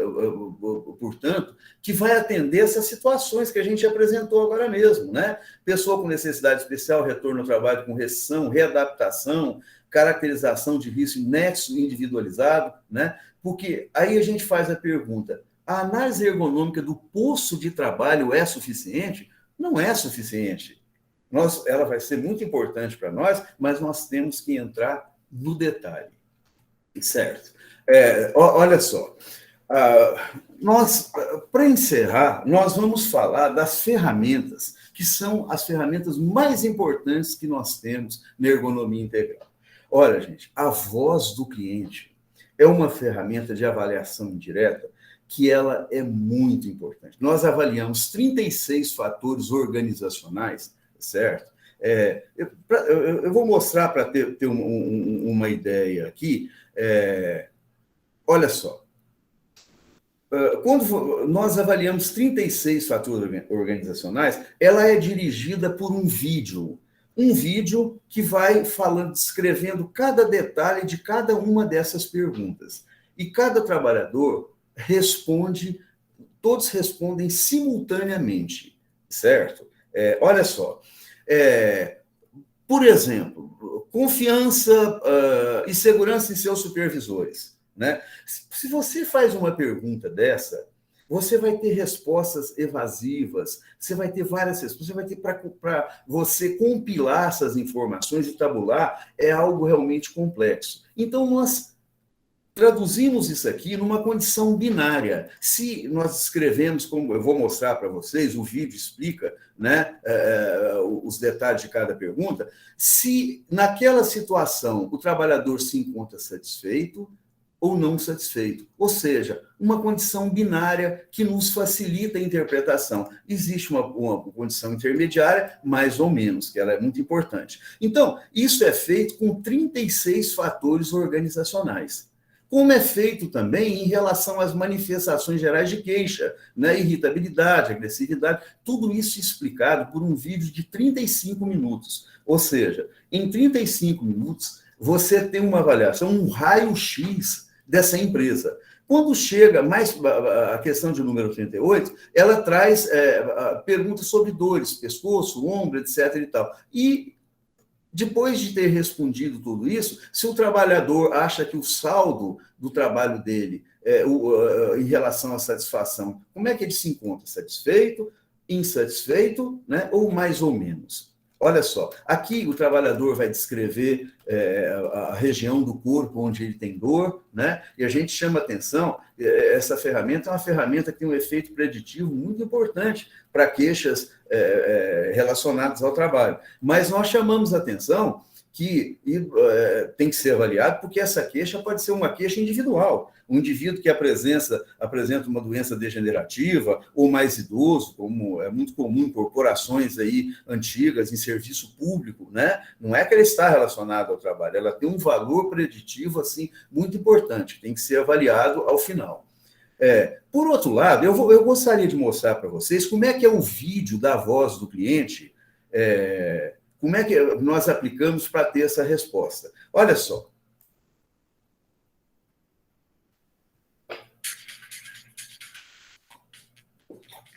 [SPEAKER 2] portanto, que vai atender essas situações que a gente apresentou agora mesmo, né? Pessoa com necessidade especial, retorno ao trabalho com restrição, readaptação, caracterização de risco, nexo individualizado, né? Porque aí a gente faz a pergunta, a análise ergonômica do posto de trabalho é suficiente? Não é suficiente. Ela vai ser muito importante para nós, mas nós temos que entrar no detalhe. Certo. Olha só, para encerrar, nós vamos falar das ferramentas, que são as ferramentas mais importantes que nós temos na ergonomia integral. Olha, gente, a voz do cliente é uma ferramenta de avaliação indireta que ela é muito importante. Nós avaliamos 36 fatores organizacionais, certo? Eu vou mostrar para ter uma ideia aqui. Olha só, quando nós avaliamos 36 fatores organizacionais, ela é dirigida por um vídeo que vai descrevendo cada detalhe de cada uma dessas perguntas. E cada trabalhador todos respondem simultaneamente, certo? Olha só, por exemplo, confiança e segurança em seus supervisores, né? Se você faz uma pergunta dessa, você vai ter respostas evasivas, você vai ter várias respostas, você vai ter para você compilar essas informações e tabular, é algo realmente complexo. Então, nós traduzimos isso aqui numa condição binária. Se nós escrevemos, como eu vou mostrar para vocês, o vídeo explica, né, os detalhes de cada pergunta, se naquela situação o trabalhador se encontra satisfeito ou não satisfeito. Ou seja, uma condição binária que nos facilita a interpretação. Existe uma condição intermediária, mais ou menos, que ela é muito importante. Então, isso é feito com 36 fatores organizacionais. Como é feito também em relação às manifestações gerais de queixa, né? Irritabilidade, agressividade, tudo isso explicado por um vídeo de 35 minutos. Ou seja, em 35 minutos, você tem uma avaliação, um raio-x dessa empresa. Quando chega mais a questão de número 38, ela traz perguntas sobre dores, pescoço, ombro, etc. e tal. E depois de ter respondido tudo isso, se o trabalhador acha que o saldo do trabalho dele em relação à satisfação, como é que ele se encontra? Satisfeito, insatisfeito, né? Ou mais ou menos? Olha só, aqui o trabalhador vai descrever a região do corpo onde ele tem dor, né? E a gente chama atenção, essa ferramenta é uma ferramenta que tem um efeito preditivo muito importante para queixas relacionadas ao trabalho. Mas nós chamamos atenção que tem que ser avaliado, porque essa queixa pode ser uma queixa individual. Um indivíduo que apresenta uma doença degenerativa, ou mais idoso, como é muito comum em corporações aí antigas, em serviço público, né? Não é que ela está relacionada ao trabalho, ela tem um valor preditivo assim, muito importante, tem que ser avaliado ao final. Por outro lado, eu gostaria de mostrar para vocês como é que é o vídeo da voz do cliente, como é que nós aplicamos para ter essa resposta. Olha só.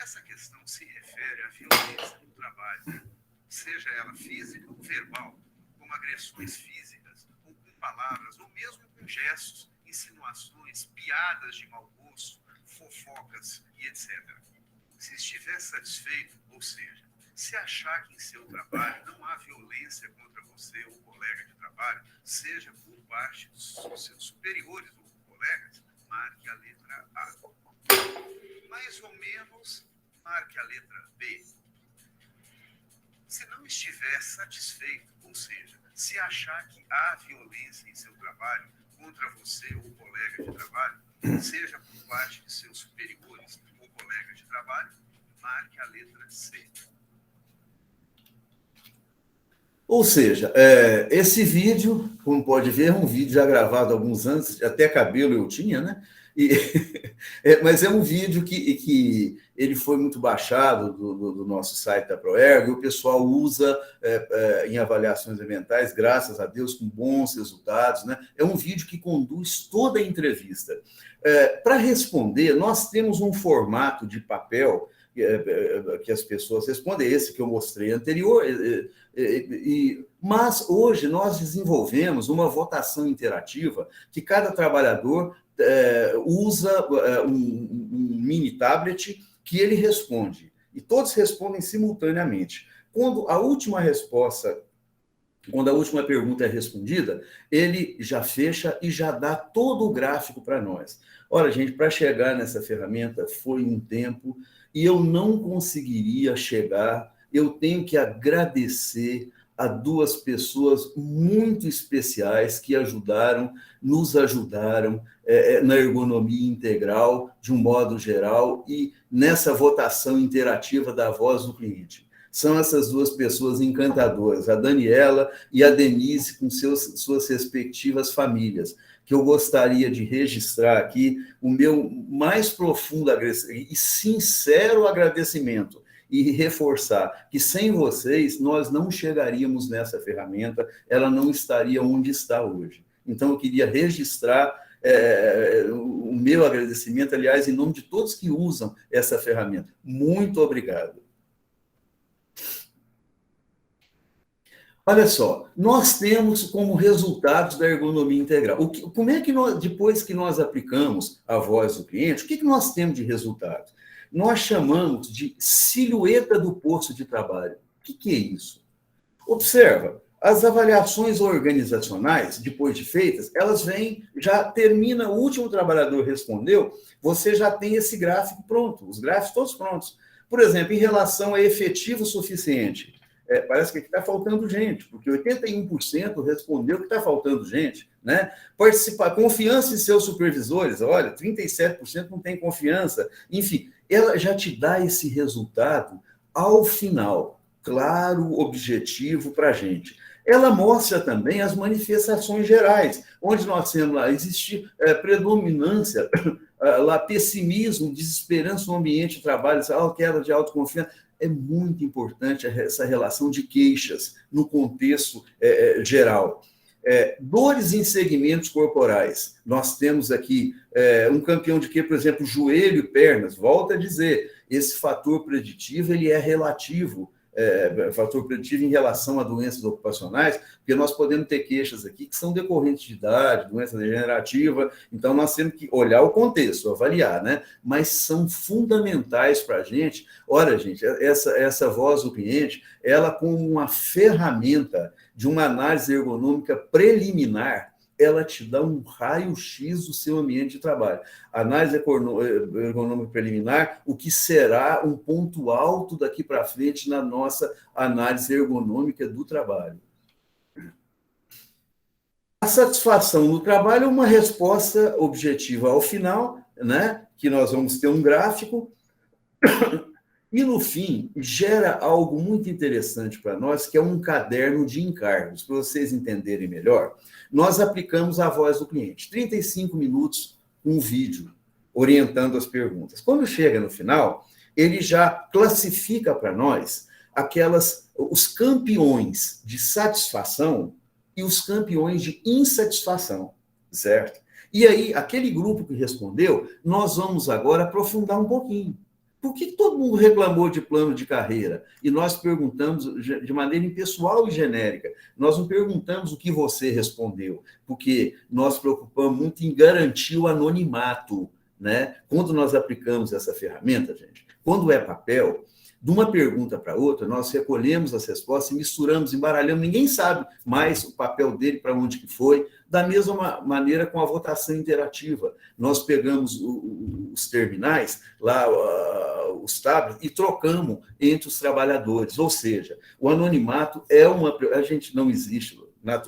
[SPEAKER 2] Essa questão se refere à violência no trabalho, seja ela física ou verbal, como agressões físicas, ou com palavras, ou mesmo com gestos, insinuações, piadas de mau gosto, fofocas e etc. Se estiver satisfeito, ou seja, se achar que em seu trabalho não há violência contra você ou colega de trabalho, seja por parte dos seus superiores ou colegas, marque a letra A. Mais ou menos, marque a letra B. Se não estiver satisfeito, ou seja, se achar que há violência em seu trabalho contra você ou colega de trabalho, seja por parte de seus superiores ou colegas de trabalho, marque a letra C. Ou seja, esse vídeo, como pode ver, é um vídeo já gravado há alguns anos, até cabelo eu tinha, né? Mas é um vídeo que ele foi muito baixado do nosso site da Proergo, e o pessoal usa em avaliações ambientais, graças a Deus, com bons resultados, né? É um vídeo que conduz toda a entrevista. Para responder, nós temos um formato de papel que as pessoas respondem, esse que eu mostrei anterior, mas hoje nós desenvolvemos uma votação interativa que cada trabalhador usa um mini tablet que ele responde, e todos respondem simultaneamente. Quando a última pergunta é respondida, ele já fecha e já dá todo o gráfico para nós. Olha, gente, para chegar nessa ferramenta foi um tempo, e eu não conseguiria chegar. Eu tenho que agradecer a duas pessoas muito especiais que nos ajudaram na ergonomia integral, de um modo geral, e nessa votação interativa da voz do cliente. São essas duas pessoas encantadoras, a Daniela e a Denise, com suas respectivas famílias, que eu gostaria de registrar aqui o meu mais profundo e sincero agradecimento, e reforçar que sem vocês nós não chegaríamos nessa ferramenta, ela não estaria onde está hoje. Então, eu queria registrar o meu agradecimento, aliás, em nome de todos que usam essa ferramenta. Muito obrigado. Olha só, nós temos como resultados da ergonomia integral. Como é que nós, depois que nós aplicamos a voz do cliente, o que nós temos de resultado? Nós chamamos de silhueta do posto de trabalho. O que é isso? Observa, as avaliações organizacionais, depois de feitas, elas vêm, já termina, o último trabalhador respondeu, você já tem esse gráfico pronto, os gráficos todos prontos. Por exemplo, em relação a efetivo suficiente, parece que aqui está faltando gente, porque 81% respondeu que está faltando gente, né? Confiança em seus supervisores, olha, 37% não tem confiança, enfim, ela já te dá esse resultado ao final, claro, objetivo para a gente. Ela mostra também as manifestações gerais, onde nós temos lá, existe predominância, lá, pessimismo, desesperança no ambiente de trabalho, queda de autoconfiança. É muito importante essa relação de queixas no contexto geral. Dores em segmentos corporais. Nós temos aqui um campeão de quê? Por exemplo, joelho e pernas. Volto a dizer, esse fator preditivo ele é relativo, fator preditivo em relação a doenças ocupacionais, porque nós podemos ter queixas aqui que são decorrentes de idade, doença degenerativa, então nós temos que olhar o contexto, avaliar, né? Mas são fundamentais para a gente. Olha, gente, essa voz do cliente, ela como uma ferramenta de uma análise ergonômica preliminar, ela te dá um raio-x do seu ambiente de trabalho. Análise ergonômica preliminar, o que será um ponto alto daqui para frente na nossa análise ergonômica do trabalho. A satisfação no trabalho é uma resposta objetiva ao final, né? Que nós vamos ter um gráfico, e no fim gera algo muito interessante para nós, que é um caderno de encargos. Para vocês entenderem melhor, nós aplicamos a voz do cliente, 35 minutos, um vídeo, orientando as perguntas. Quando chega no final, ele já classifica para nós os campeões de satisfação e os campeões de insatisfação, certo? E aí, aquele grupo que respondeu, nós vamos agora aprofundar um pouquinho. Por que todo mundo reclamou de plano de carreira? E nós perguntamos de maneira impessoal e genérica. Nós não perguntamos o que você respondeu, porque nós preocupamos muito em garantir o anonimato, né? Quando nós aplicamos essa ferramenta, gente, quando é papel, de uma pergunta para outra, nós recolhemos as respostas e misturamos, embaralhamos, ninguém sabe mais o papel dele para onde que foi, da mesma maneira com a votação interativa. Nós pegamos os terminais, lá os tablets, e trocamos entre os trabalhadores, ou seja, o anonimato a gente não existe,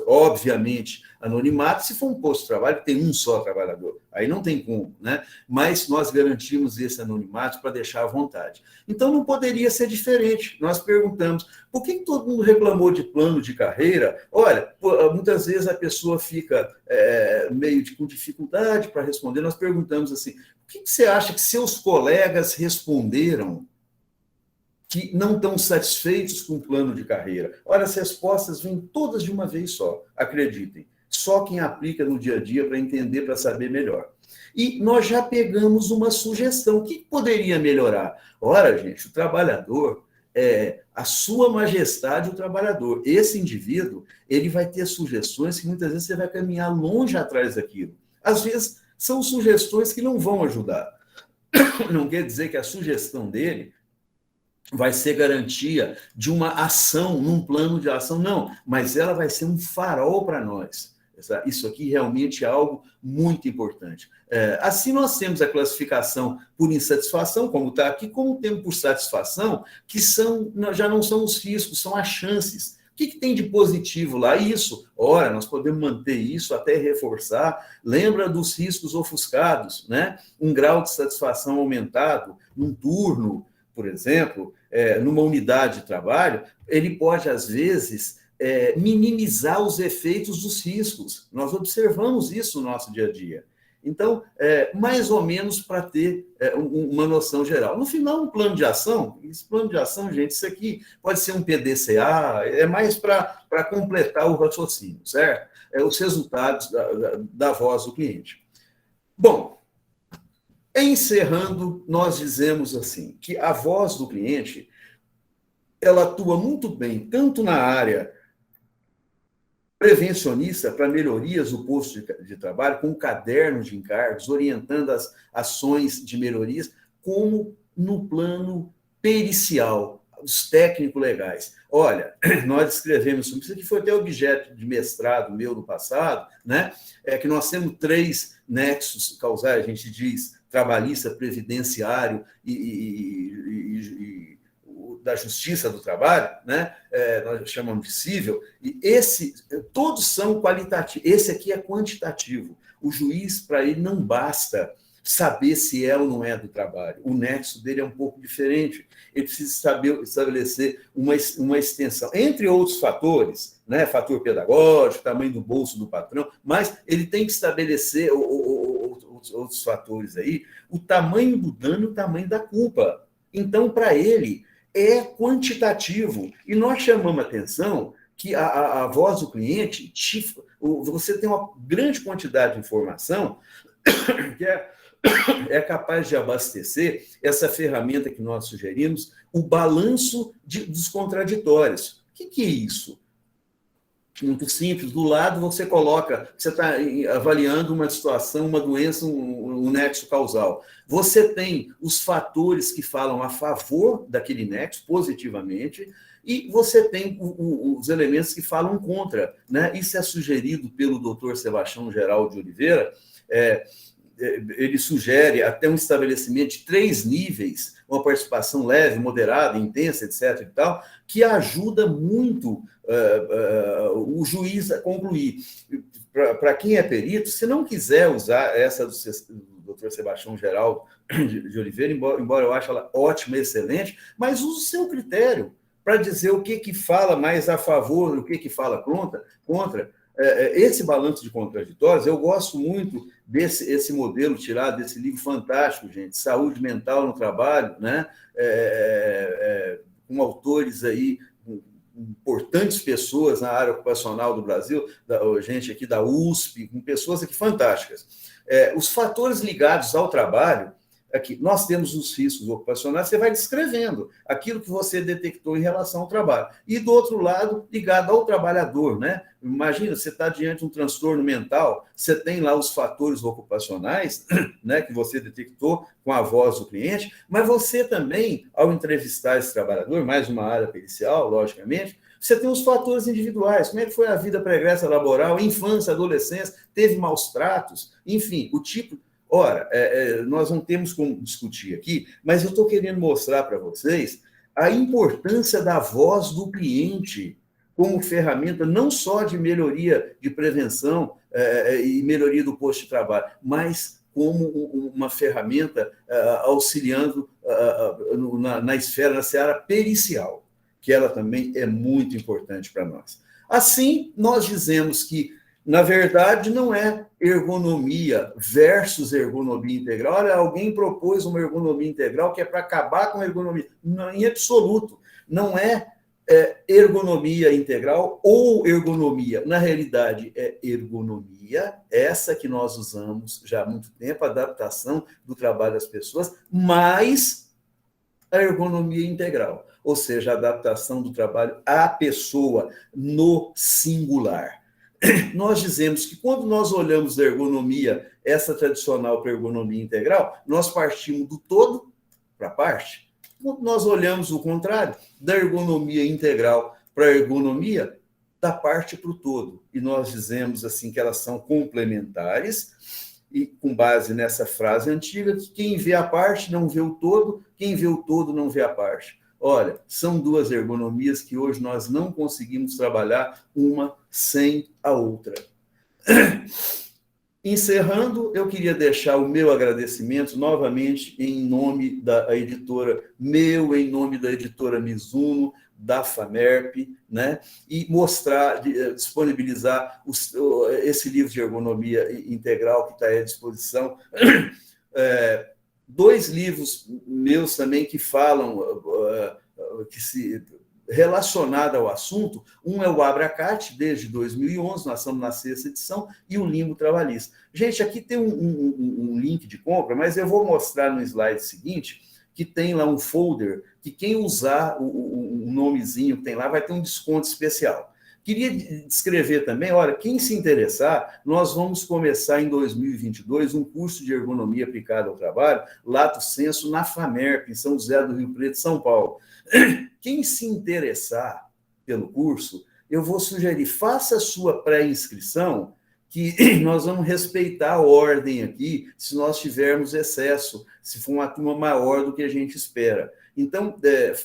[SPEAKER 2] obviamente, anonimato, se for um posto de trabalho que tem um só trabalhador, aí não tem como, né? Mas nós garantimos esse anonimato para deixar à vontade. Então, não poderia ser diferente. Nós perguntamos, por que todo mundo reclamou de plano de carreira? Olha, muitas vezes a pessoa fica meio com dificuldade para responder. Nós perguntamos assim, o que você acha que seus colegas responderam que não estão satisfeitos com o plano de carreira? Olha, as respostas vêm todas de uma vez só, acreditem. Só quem aplica no dia a dia para entender, para saber melhor. E nós já pegamos uma sugestão. O que poderia melhorar? Ora, gente, o trabalhador, a sua majestade, o trabalhador. Esse indivíduo, ele vai ter sugestões que muitas vezes você vai caminhar longe atrás daquilo. Às vezes, são sugestões que não vão ajudar. Não quer dizer que a sugestão dele vai ser garantia de uma ação, num plano de ação, não. Mas ela vai ser um farol para nós. Isso aqui realmente é algo muito importante. Assim, nós temos a classificação por insatisfação, como está aqui, como temos por satisfação, que já não são os riscos, são as chances. O que tem de positivo lá? Isso. Ora, nós podemos manter isso até reforçar. Lembra dos riscos ofuscados, né? Um grau de satisfação aumentado num turno, por exemplo, numa unidade de trabalho, ele pode, às vezes, minimizar os efeitos dos riscos. Nós observamos isso no nosso dia a dia. Então, mais ou menos para ter uma noção geral. No final, um plano de ação, esse plano de ação, gente, isso aqui pode ser um PDCA, é mais para completar o raciocínio, certo? Os resultados da voz do cliente. Bom, encerrando, nós dizemos assim, que a voz do cliente, ela atua muito bem, tanto na área prevencionista para melhorias do posto de trabalho, com um caderno de encargos, orientando as ações de melhorias, como no plano pericial, os técnicos legais. Olha, nós escrevemos sobre isso aqui, foi até objeto de mestrado meu no passado, né? Que nós temos 3 nexos causais, a gente diz, trabalhista, previdenciário e da justiça do trabalho, né? Nós chamamos de cível, e todos são qualitativos, esse aqui é quantitativo. O juiz, para ele, não basta saber se é ou não é do trabalho, o nexo dele é um pouco diferente, ele precisa estabelecer uma extensão, entre outros fatores, né? Fator pedagógico, tamanho do bolso do patrão, mas ele tem que estabelecer outros fatores aí, o tamanho do dano e o tamanho da culpa. Então, para ele, é quantitativo. E nós chamamos a atenção que a voz do cliente, você tem uma grande quantidade de informação que é capaz de abastecer essa ferramenta que nós sugerimos, o balanço dos contraditórios. O que é isso? Muito simples. Do lado você coloca, você está avaliando uma situação, uma doença, um nexo causal. Você tem os fatores que falam a favor daquele nexo, positivamente, e você tem os elementos que falam contra, né? Isso é sugerido pelo Dr. Sebastião Geraldo de Oliveira. Ele sugere até um estabelecimento de 3 níveis, uma participação leve, moderada, intensa, etc. e tal, que ajuda muito o juiz a concluir. Para quem é perito, se não quiser usar essa do Dr. Sebastião Geraldo de Oliveira, embora eu ache ela ótima, excelente, mas use o seu critério para dizer o que fala mais a favor, o que fala contra. Esse balanço de contraditórios, eu gosto muito desse modelo tirado desse livro fantástico, gente, Saúde Mental no Trabalho, né? Com autores aí, importantes pessoas na área ocupacional do Brasil, gente aqui da USP, com pessoas aqui fantásticas. Os fatores ligados ao trabalho, aqui, nós temos os riscos ocupacionais, você vai descrevendo aquilo que você detectou em relação ao trabalho. E, do outro lado, ligado ao trabalhador, né? Imagina, você está diante de um transtorno mental, você tem lá os fatores ocupacionais, né, que você detectou com a voz do cliente, mas você também, ao entrevistar esse trabalhador, mais uma área pericial, logicamente, você tem os fatores individuais, como é que foi a vida pregressa laboral, infância, adolescência, teve maus tratos, enfim, o tipo... Ora, nós não temos como discutir aqui, mas eu estou querendo mostrar para vocês a importância da voz do cliente como ferramenta não só de melhoria de prevenção e melhoria do posto de trabalho, mas como uma ferramenta auxiliando na esfera, na seara pericial, que ela também é muito importante para nós. Assim, nós dizemos que, na verdade, não é ergonomia versus ergonomia integral. Olha, alguém propôs uma ergonomia integral que é para acabar com a ergonomia. Não, em absoluto. Não é ergonomia integral ou ergonomia. Na realidade, é ergonomia, essa que nós usamos já há muito tempo, a adaptação do trabalho das pessoas, mais a ergonomia integral, ou seja, a adaptação do trabalho à pessoa no singular. Nós dizemos que quando nós olhamos da ergonomia, essa tradicional para a ergonomia integral, nós partimos do todo para a parte. Quando nós olhamos o contrário, da ergonomia integral para a ergonomia, da parte para o todo. E nós dizemos assim que elas são complementares, e com base nessa frase antiga, que quem vê a parte não vê o todo, quem vê o todo não vê a parte. Olha, são 2 ergonomias que hoje nós não conseguimos trabalhar uma sem a outra. Encerrando, eu queria deixar o meu agradecimento novamente em nome da editora, em nome da editora Mizuno, da FAMERP, né? E mostrar, disponibilizar esse livro de ergonomia integral que está à disposição. 2 livros meus também que falam, relacionado ao assunto. Um é o Abracate, desde 2011, nós estamos na 6ª edição, e o Limbo Trabalhista. Gente, aqui tem um link de compra, mas eu vou mostrar no slide seguinte, que tem lá um folder, que quem usar o nomezinho que tem lá vai ter um desconto especial. Queria descrever também, olha, quem se interessar, nós vamos começar em 2022 um curso de ergonomia aplicada ao trabalho, lato sensu, na FAMERP, em São José do Rio Preto, São Paulo. Quem se interessar pelo curso, eu vou sugerir, faça a sua pré-inscrição, que nós vamos respeitar a ordem aqui, se nós tivermos excesso, se for uma turma maior do que a gente espera. Então,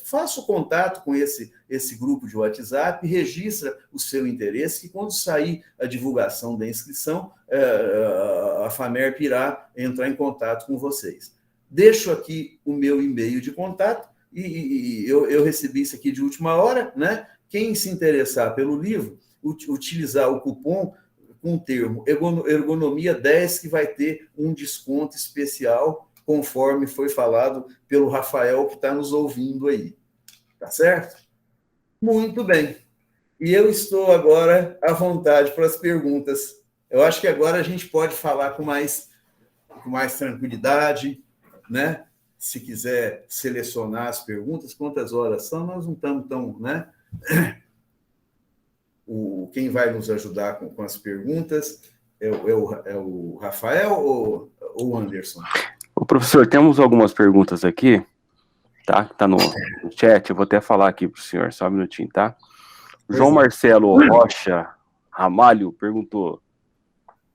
[SPEAKER 2] faça o contato com esse grupo de WhatsApp, registra o seu interesse, e quando sair a divulgação da inscrição, a FAMERP irá entrar em contato com vocês. Deixo aqui o meu e-mail de contato, e eu recebi isso aqui de última hora, né? Quem se interessar pelo livro, utilizar o cupom com o termo ergonomia 10, que vai ter um desconto especial, conforme foi falado pelo Rafael, que está nos ouvindo aí. Tá certo? Muito bem. E eu estou agora à vontade para as perguntas. Eu acho que agora a gente pode falar com mais tranquilidade, né? Se quiser selecionar as perguntas, quantas horas são, nós não estamos tão, né? Quem vai nos ajudar com as perguntas é o Rafael ou o Anderson?
[SPEAKER 1] Ô, professor, temos algumas perguntas aqui, tá? Que tá no chat, eu vou até falar aqui para o senhor, só um minutinho, tá? João Marcelo Rocha Ramalho perguntou: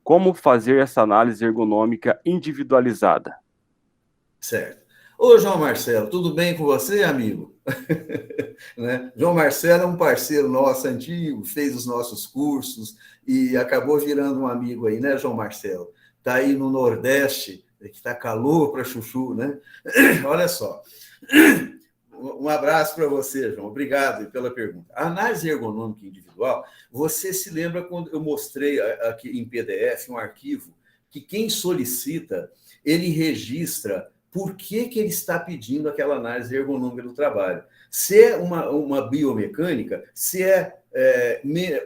[SPEAKER 1] como fazer essa análise ergonômica individualizada?
[SPEAKER 2] Certo. Ô, João Marcelo, tudo bem com você, amigo? Né? João Marcelo é um parceiro nosso antigo, fez os nossos cursos e acabou virando um amigo aí, né, João Marcelo? Está aí no Nordeste, que está calor para chuchu, né? Olha só. Um abraço para você, João. Obrigado pela pergunta. A análise ergonômica individual, você se lembra quando eu mostrei aqui em PDF um arquivo que quem solicita, ele registra por que ele está pedindo aquela análise ergonômica do trabalho. Se é uma biomecânica, se é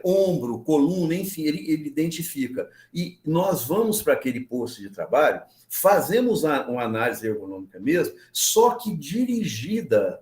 [SPEAKER 2] ombro, coluna, enfim, ele identifica. E nós vamos para aquele posto de trabalho, fazemos uma análise ergonômica mesmo, só que dirigida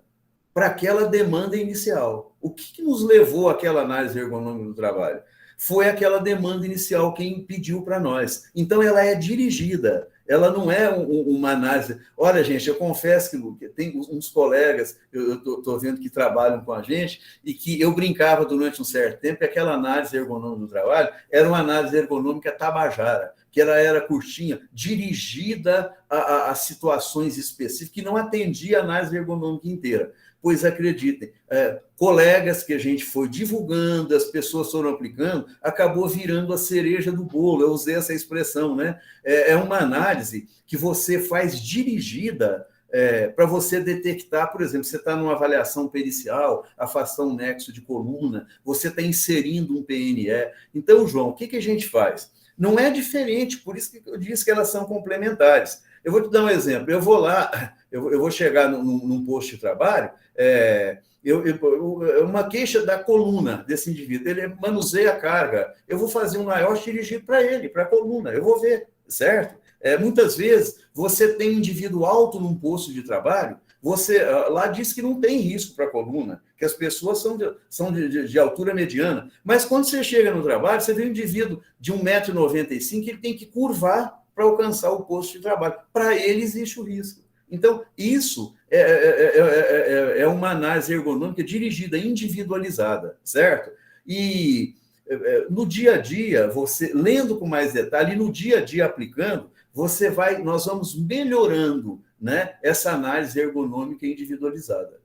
[SPEAKER 2] para aquela demanda inicial. O que nos levou àquela análise ergonômica do trabalho? Foi aquela demanda inicial quem pediu para nós. Então, ela é dirigida, ela não é uma análise. Olha, gente, eu confesso que tem uns colegas, eu estou vendo que trabalham com a gente, e que eu brincava durante um certo tempo que aquela análise ergonômica do trabalho era uma análise ergonômica tabajara, que ela era curtinha, dirigida a situações específicas, que não atendia a análise ergonômica inteira. Pois acreditem, colegas que a gente foi divulgando, as pessoas foram aplicando, acabou virando a cereja do bolo. Eu usei essa expressão, né? É uma análise que você faz dirigida para você detectar, por exemplo, você está numa avaliação pericial, afastar um nexo de coluna, você está inserindo um PNE. Então, João, o que a gente faz? Não é diferente, por isso que eu disse que elas são complementares. Eu vou te dar um exemplo. Eu vou lá, eu vou chegar num posto de trabalho, uma queixa da coluna desse indivíduo, ele manuseia a carga, eu vou fazer um NIOSH dirigido para ele, para a coluna, eu vou ver, certo? Muitas vezes, você tem um indivíduo alto num posto de trabalho, você lá diz que não tem risco para a coluna, que as pessoas são de altura mediana, mas quando você chega no trabalho, você vê um indivíduo de 1,95 m, ele tem que curvar para alcançar o posto de trabalho. Para ele existe o risco. Então, isso é uma análise ergonômica dirigida, individualizada, certo? E no dia a dia, você lendo com mais detalhe, e no dia a dia aplicando, nós vamos melhorando, né, essa análise ergonômica individualizada.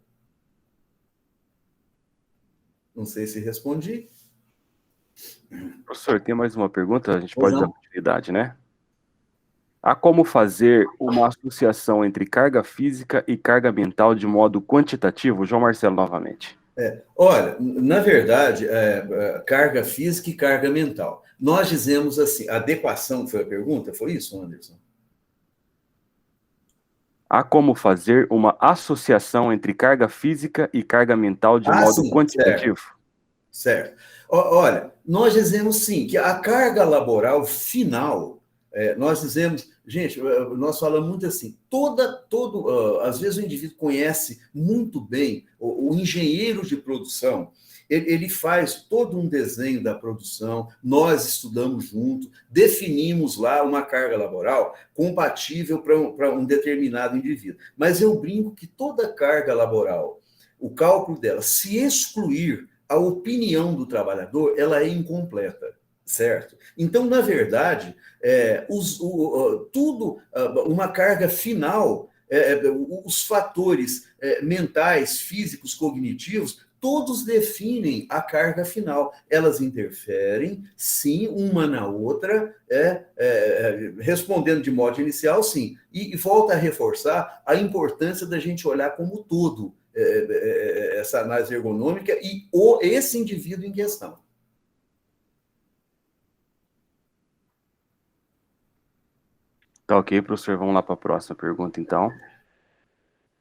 [SPEAKER 2] Não sei se respondi.
[SPEAKER 1] Professor, tem mais uma pergunta? A gente pode dar continuidade, né? Há como fazer uma associação entre carga física e carga mental de modo quantitativo? João Marcelo, novamente.
[SPEAKER 2] Olha, na verdade, carga física e carga mental. Nós dizemos assim, adequação foi a pergunta? Foi isso, Anderson?
[SPEAKER 1] Há como fazer uma associação entre carga física e carga mental de modo quantitativo?
[SPEAKER 2] Certo. Olha, nós dizemos sim, que a carga laboral final, nós dizemos, gente, nós falamos muito assim, às vezes o indivíduo conhece muito bem, o engenheiro de produção, ele faz todo um desenho da produção, nós estudamos junto, definimos lá uma carga laboral compatível para um determinado indivíduo. Mas eu brinco que toda carga laboral, o cálculo dela, se excluir a opinião do trabalhador, ela é incompleta, certo? Então, na verdade, uma carga final, os fatores mentais, físicos, cognitivos, todos definem a carga final. Elas interferem, sim, uma na outra, respondendo de modo inicial, sim. E volta a reforçar a importância da gente olhar como todo essa análise ergonômica e esse indivíduo em questão.
[SPEAKER 1] Tá ok, professor. Vamos lá para a próxima pergunta, então.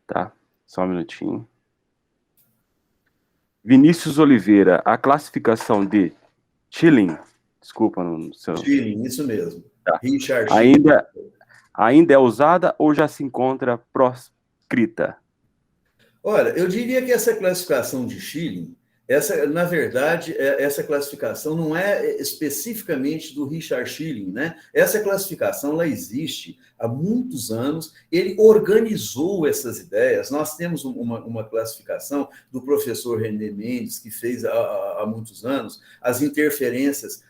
[SPEAKER 1] Tá? Só um minutinho. Vinícius Oliveira, a classificação de Schilling, desculpa, não sei.
[SPEAKER 2] Schilling, isso mesmo.
[SPEAKER 1] Tá.
[SPEAKER 2] Richard Schilling.
[SPEAKER 1] Ainda é usada ou já se encontra proscrita?
[SPEAKER 2] Olha, eu diria que essa classificação de Schilling, na verdade, essa classificação não é especificamente do Richard Schilling, né? Essa classificação, ela existe há muitos anos, ele organizou essas ideias. Nós temos uma classificação do professor René Mendes, que fez há muitos anos, as interferências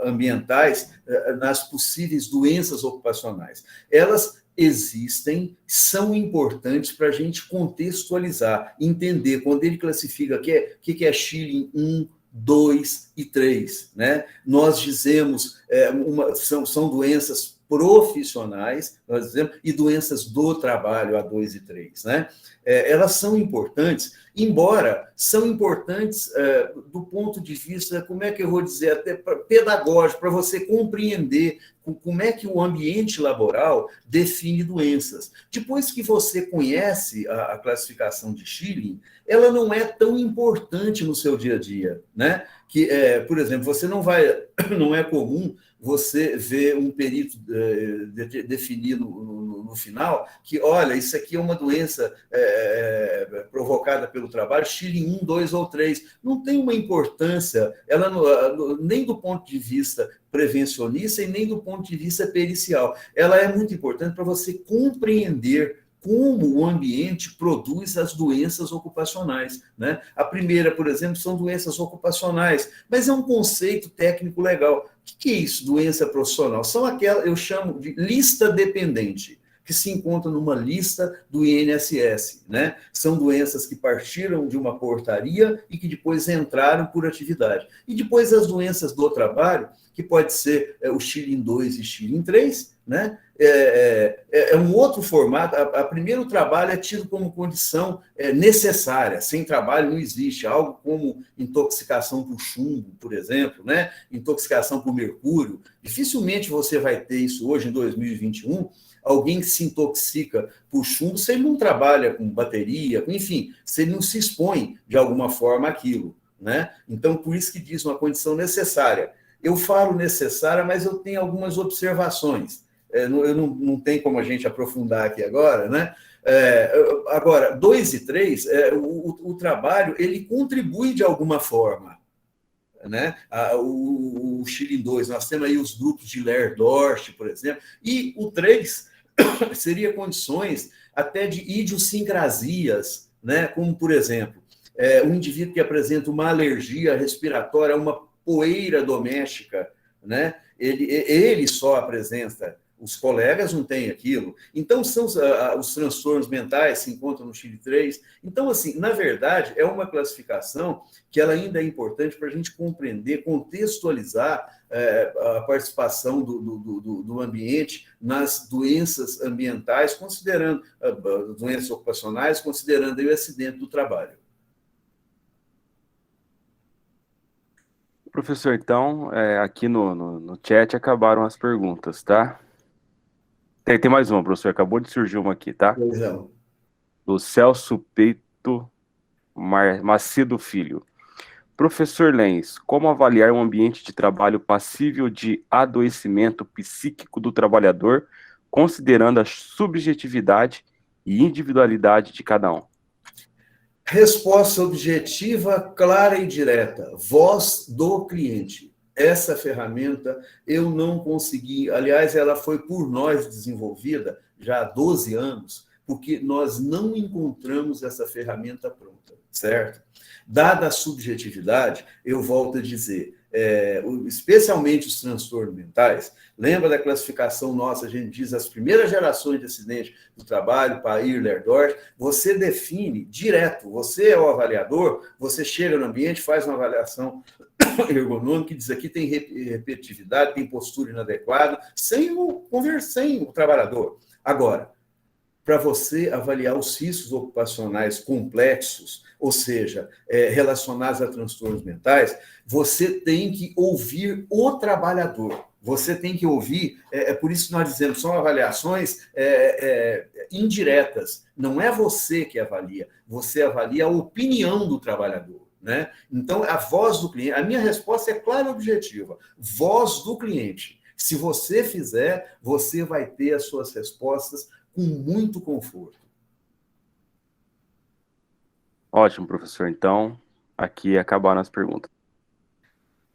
[SPEAKER 2] ambientais nas possíveis doenças ocupacionais. Elas existem, são importantes para a gente contextualizar, entender. Quando ele classifica o que é Schilling 1, 2 e 3, né? Nós dizemos, são doenças profissionais, nós dizemos, e doenças do trabalho, a 2 e 3, né? Elas são importantes, embora são importantes do ponto de vista, como é que eu vou dizer, até pedagógico, para você compreender como é que o ambiente laboral define doenças. Depois que você conhece a classificação de Schilling, ela não é tão importante no seu dia a dia, né? Por exemplo, não é comum você ver um perito definir no final que, olha, isso aqui é uma doença provocada pelo trabalho, Schilling 1, 2 ou 3. Não tem uma importância, ela nem do ponto de vista prevencionista e nem do ponto de vista pericial. Ela é muito importante para você compreender como o ambiente produz as doenças ocupacionais, né? A primeira, por exemplo, são doenças ocupacionais, mas é um conceito técnico legal. O que é isso, doença profissional? São aquelas, eu chamo de lista dependente, que se encontra numa lista do INSS, né? São doenças que partiram de uma portaria e que depois entraram por atividade. E depois as doenças do trabalho, que pode ser o Schilling 2 e Schilling 3, né? É um outro formato. Primeiro, o trabalho é tido como condição necessária. Sem trabalho não existe. Algo como intoxicação por chumbo, por exemplo, né? Intoxicação por mercúrio. Dificilmente você vai ter isso hoje, em 2021, alguém que se intoxica por chumbo se ele não trabalha com bateria, enfim, se ele não se expõe de alguma forma àquilo, né? Então, por isso que diz uma condição necessária. Eu falo necessária, mas eu tenho algumas observações. Eu não tem como a gente aprofundar aqui agora, né? Agora, 2 e 3, o trabalho, ele contribui de alguma forma, né? O Schilling 2, nós temos aí os grupos de Lerdorf, por exemplo, e o 3 seria condições até de idiosincrasias, né? Como, por exemplo, um indivíduo que apresenta uma alergia respiratória, uma poeira doméstica, né? Ele só apresenta, os colegas não têm aquilo. Então, são os transtornos mentais se encontram no Schilling 3. Então, assim, na verdade, é uma classificação que ela ainda é importante para a gente compreender, contextualizar a participação do ambiente nas doenças ambientais, considerando doenças ocupacionais, considerando aí o acidente do trabalho.
[SPEAKER 1] Professor, então, aqui no chat acabaram as perguntas, tá? Tem mais uma, professor. Acabou de surgir uma aqui, tá?
[SPEAKER 2] Pois não.
[SPEAKER 1] Do Celso Peito Macedo Filho. Professor Lenz, como avaliar um ambiente de trabalho passível de adoecimento psíquico do trabalhador, considerando a subjetividade e individualidade de cada um?
[SPEAKER 2] Resposta objetiva, clara e direta. Voz do cliente. Essa ferramenta eu não consegui, aliás, ela foi por nós desenvolvida já há 12 anos, porque nós não encontramos essa ferramenta pronta, certo? Dada a subjetividade, eu volto a dizer, especialmente os transtornos mentais, lembra da classificação nossa, a gente diz as primeiras gerações de acidente do trabalho, Pair, Lerdorf, você define direto, você é o avaliador, você chega no ambiente, faz uma avaliação ergonômica, que diz aqui tem repetitividade, tem postura inadequada, sem o trabalhador. Agora, para você avaliar os riscos ocupacionais complexos, ou seja, relacionados a transtornos mentais, você tem que ouvir o trabalhador. Você tem que ouvir, por isso que nós dizemos, são avaliações indiretas. Não é você que avalia, você avalia a opinião do trabalhador. Né? Então, a voz do cliente, a minha resposta é clara e objetiva, voz do cliente. Se você fizer, você vai ter as suas respostas com muito conforto.
[SPEAKER 1] Ótimo, professor. Então, aqui acabaram as perguntas.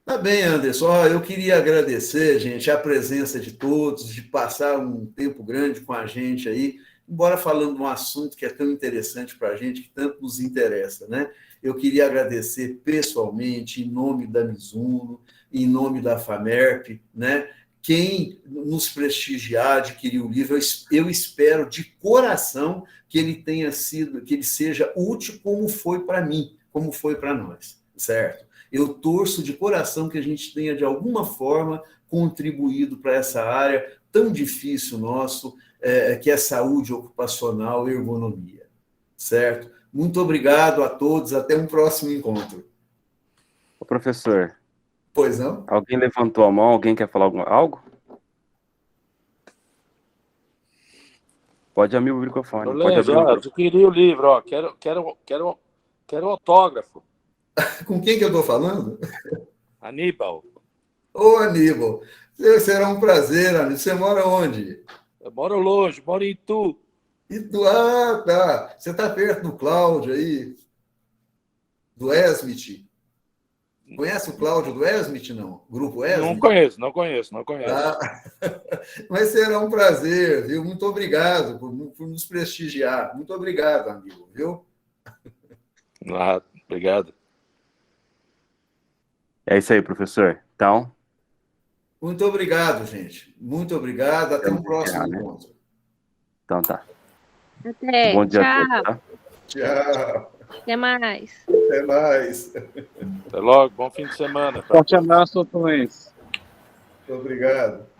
[SPEAKER 2] Tá bem, Anderson. Eu queria agradecer, gente, a presença de todos, de passar um tempo grande com a gente aí, embora falando de um assunto que é tão interessante para a gente, que tanto nos interessa, né? Eu queria agradecer pessoalmente, em nome da Mizuno, em nome da FAMERP, né? Quem nos prestigiar, adquirir o livro, eu espero de coração que ele tenha sido, que ele seja útil como foi para mim, como foi para nós, certo? Eu torço de coração que a gente tenha, de alguma forma, contribuído para essa área tão difícil nosso, que é saúde ocupacional e ergonomia, certo? Muito obrigado a todos, até um próximo encontro.
[SPEAKER 1] Ô, professor.
[SPEAKER 2] Pois não?
[SPEAKER 1] Alguém levantou a mão? Alguém quer falar algo? Pode abrir o microfone. Pode abrir o microfone.
[SPEAKER 5] Adquiri o livro, ó. Quero autógrafo.
[SPEAKER 2] Com quem que eu estou falando?
[SPEAKER 5] Aníbal.
[SPEAKER 2] Ô, Aníbal, será um prazer, Aníbal. Você mora onde?
[SPEAKER 5] Eu moro longe, moro em Itu.
[SPEAKER 2] Itu, tá. Você está perto do Cláudio aí? Do Esmit? Conhece o Cláudio do Esmit, não? Grupo Esmit?
[SPEAKER 5] Não conheço.
[SPEAKER 2] Mas será um prazer, viu? Muito obrigado por nos prestigiar. Muito obrigado, amigo, viu?
[SPEAKER 5] Obrigado.
[SPEAKER 1] É isso aí, professor. Então...
[SPEAKER 2] Muito obrigado, gente. Muito obrigado. Até um próximo encontro.
[SPEAKER 1] Então tá.
[SPEAKER 3] Até.
[SPEAKER 1] Bom dia
[SPEAKER 3] Tchau.
[SPEAKER 1] a todos, tá?
[SPEAKER 2] Tchau.
[SPEAKER 3] Até mais.
[SPEAKER 2] Até mais.
[SPEAKER 5] Até logo. Bom fim de semana.
[SPEAKER 6] Forte abraço, Fluminense.
[SPEAKER 2] Muito obrigado.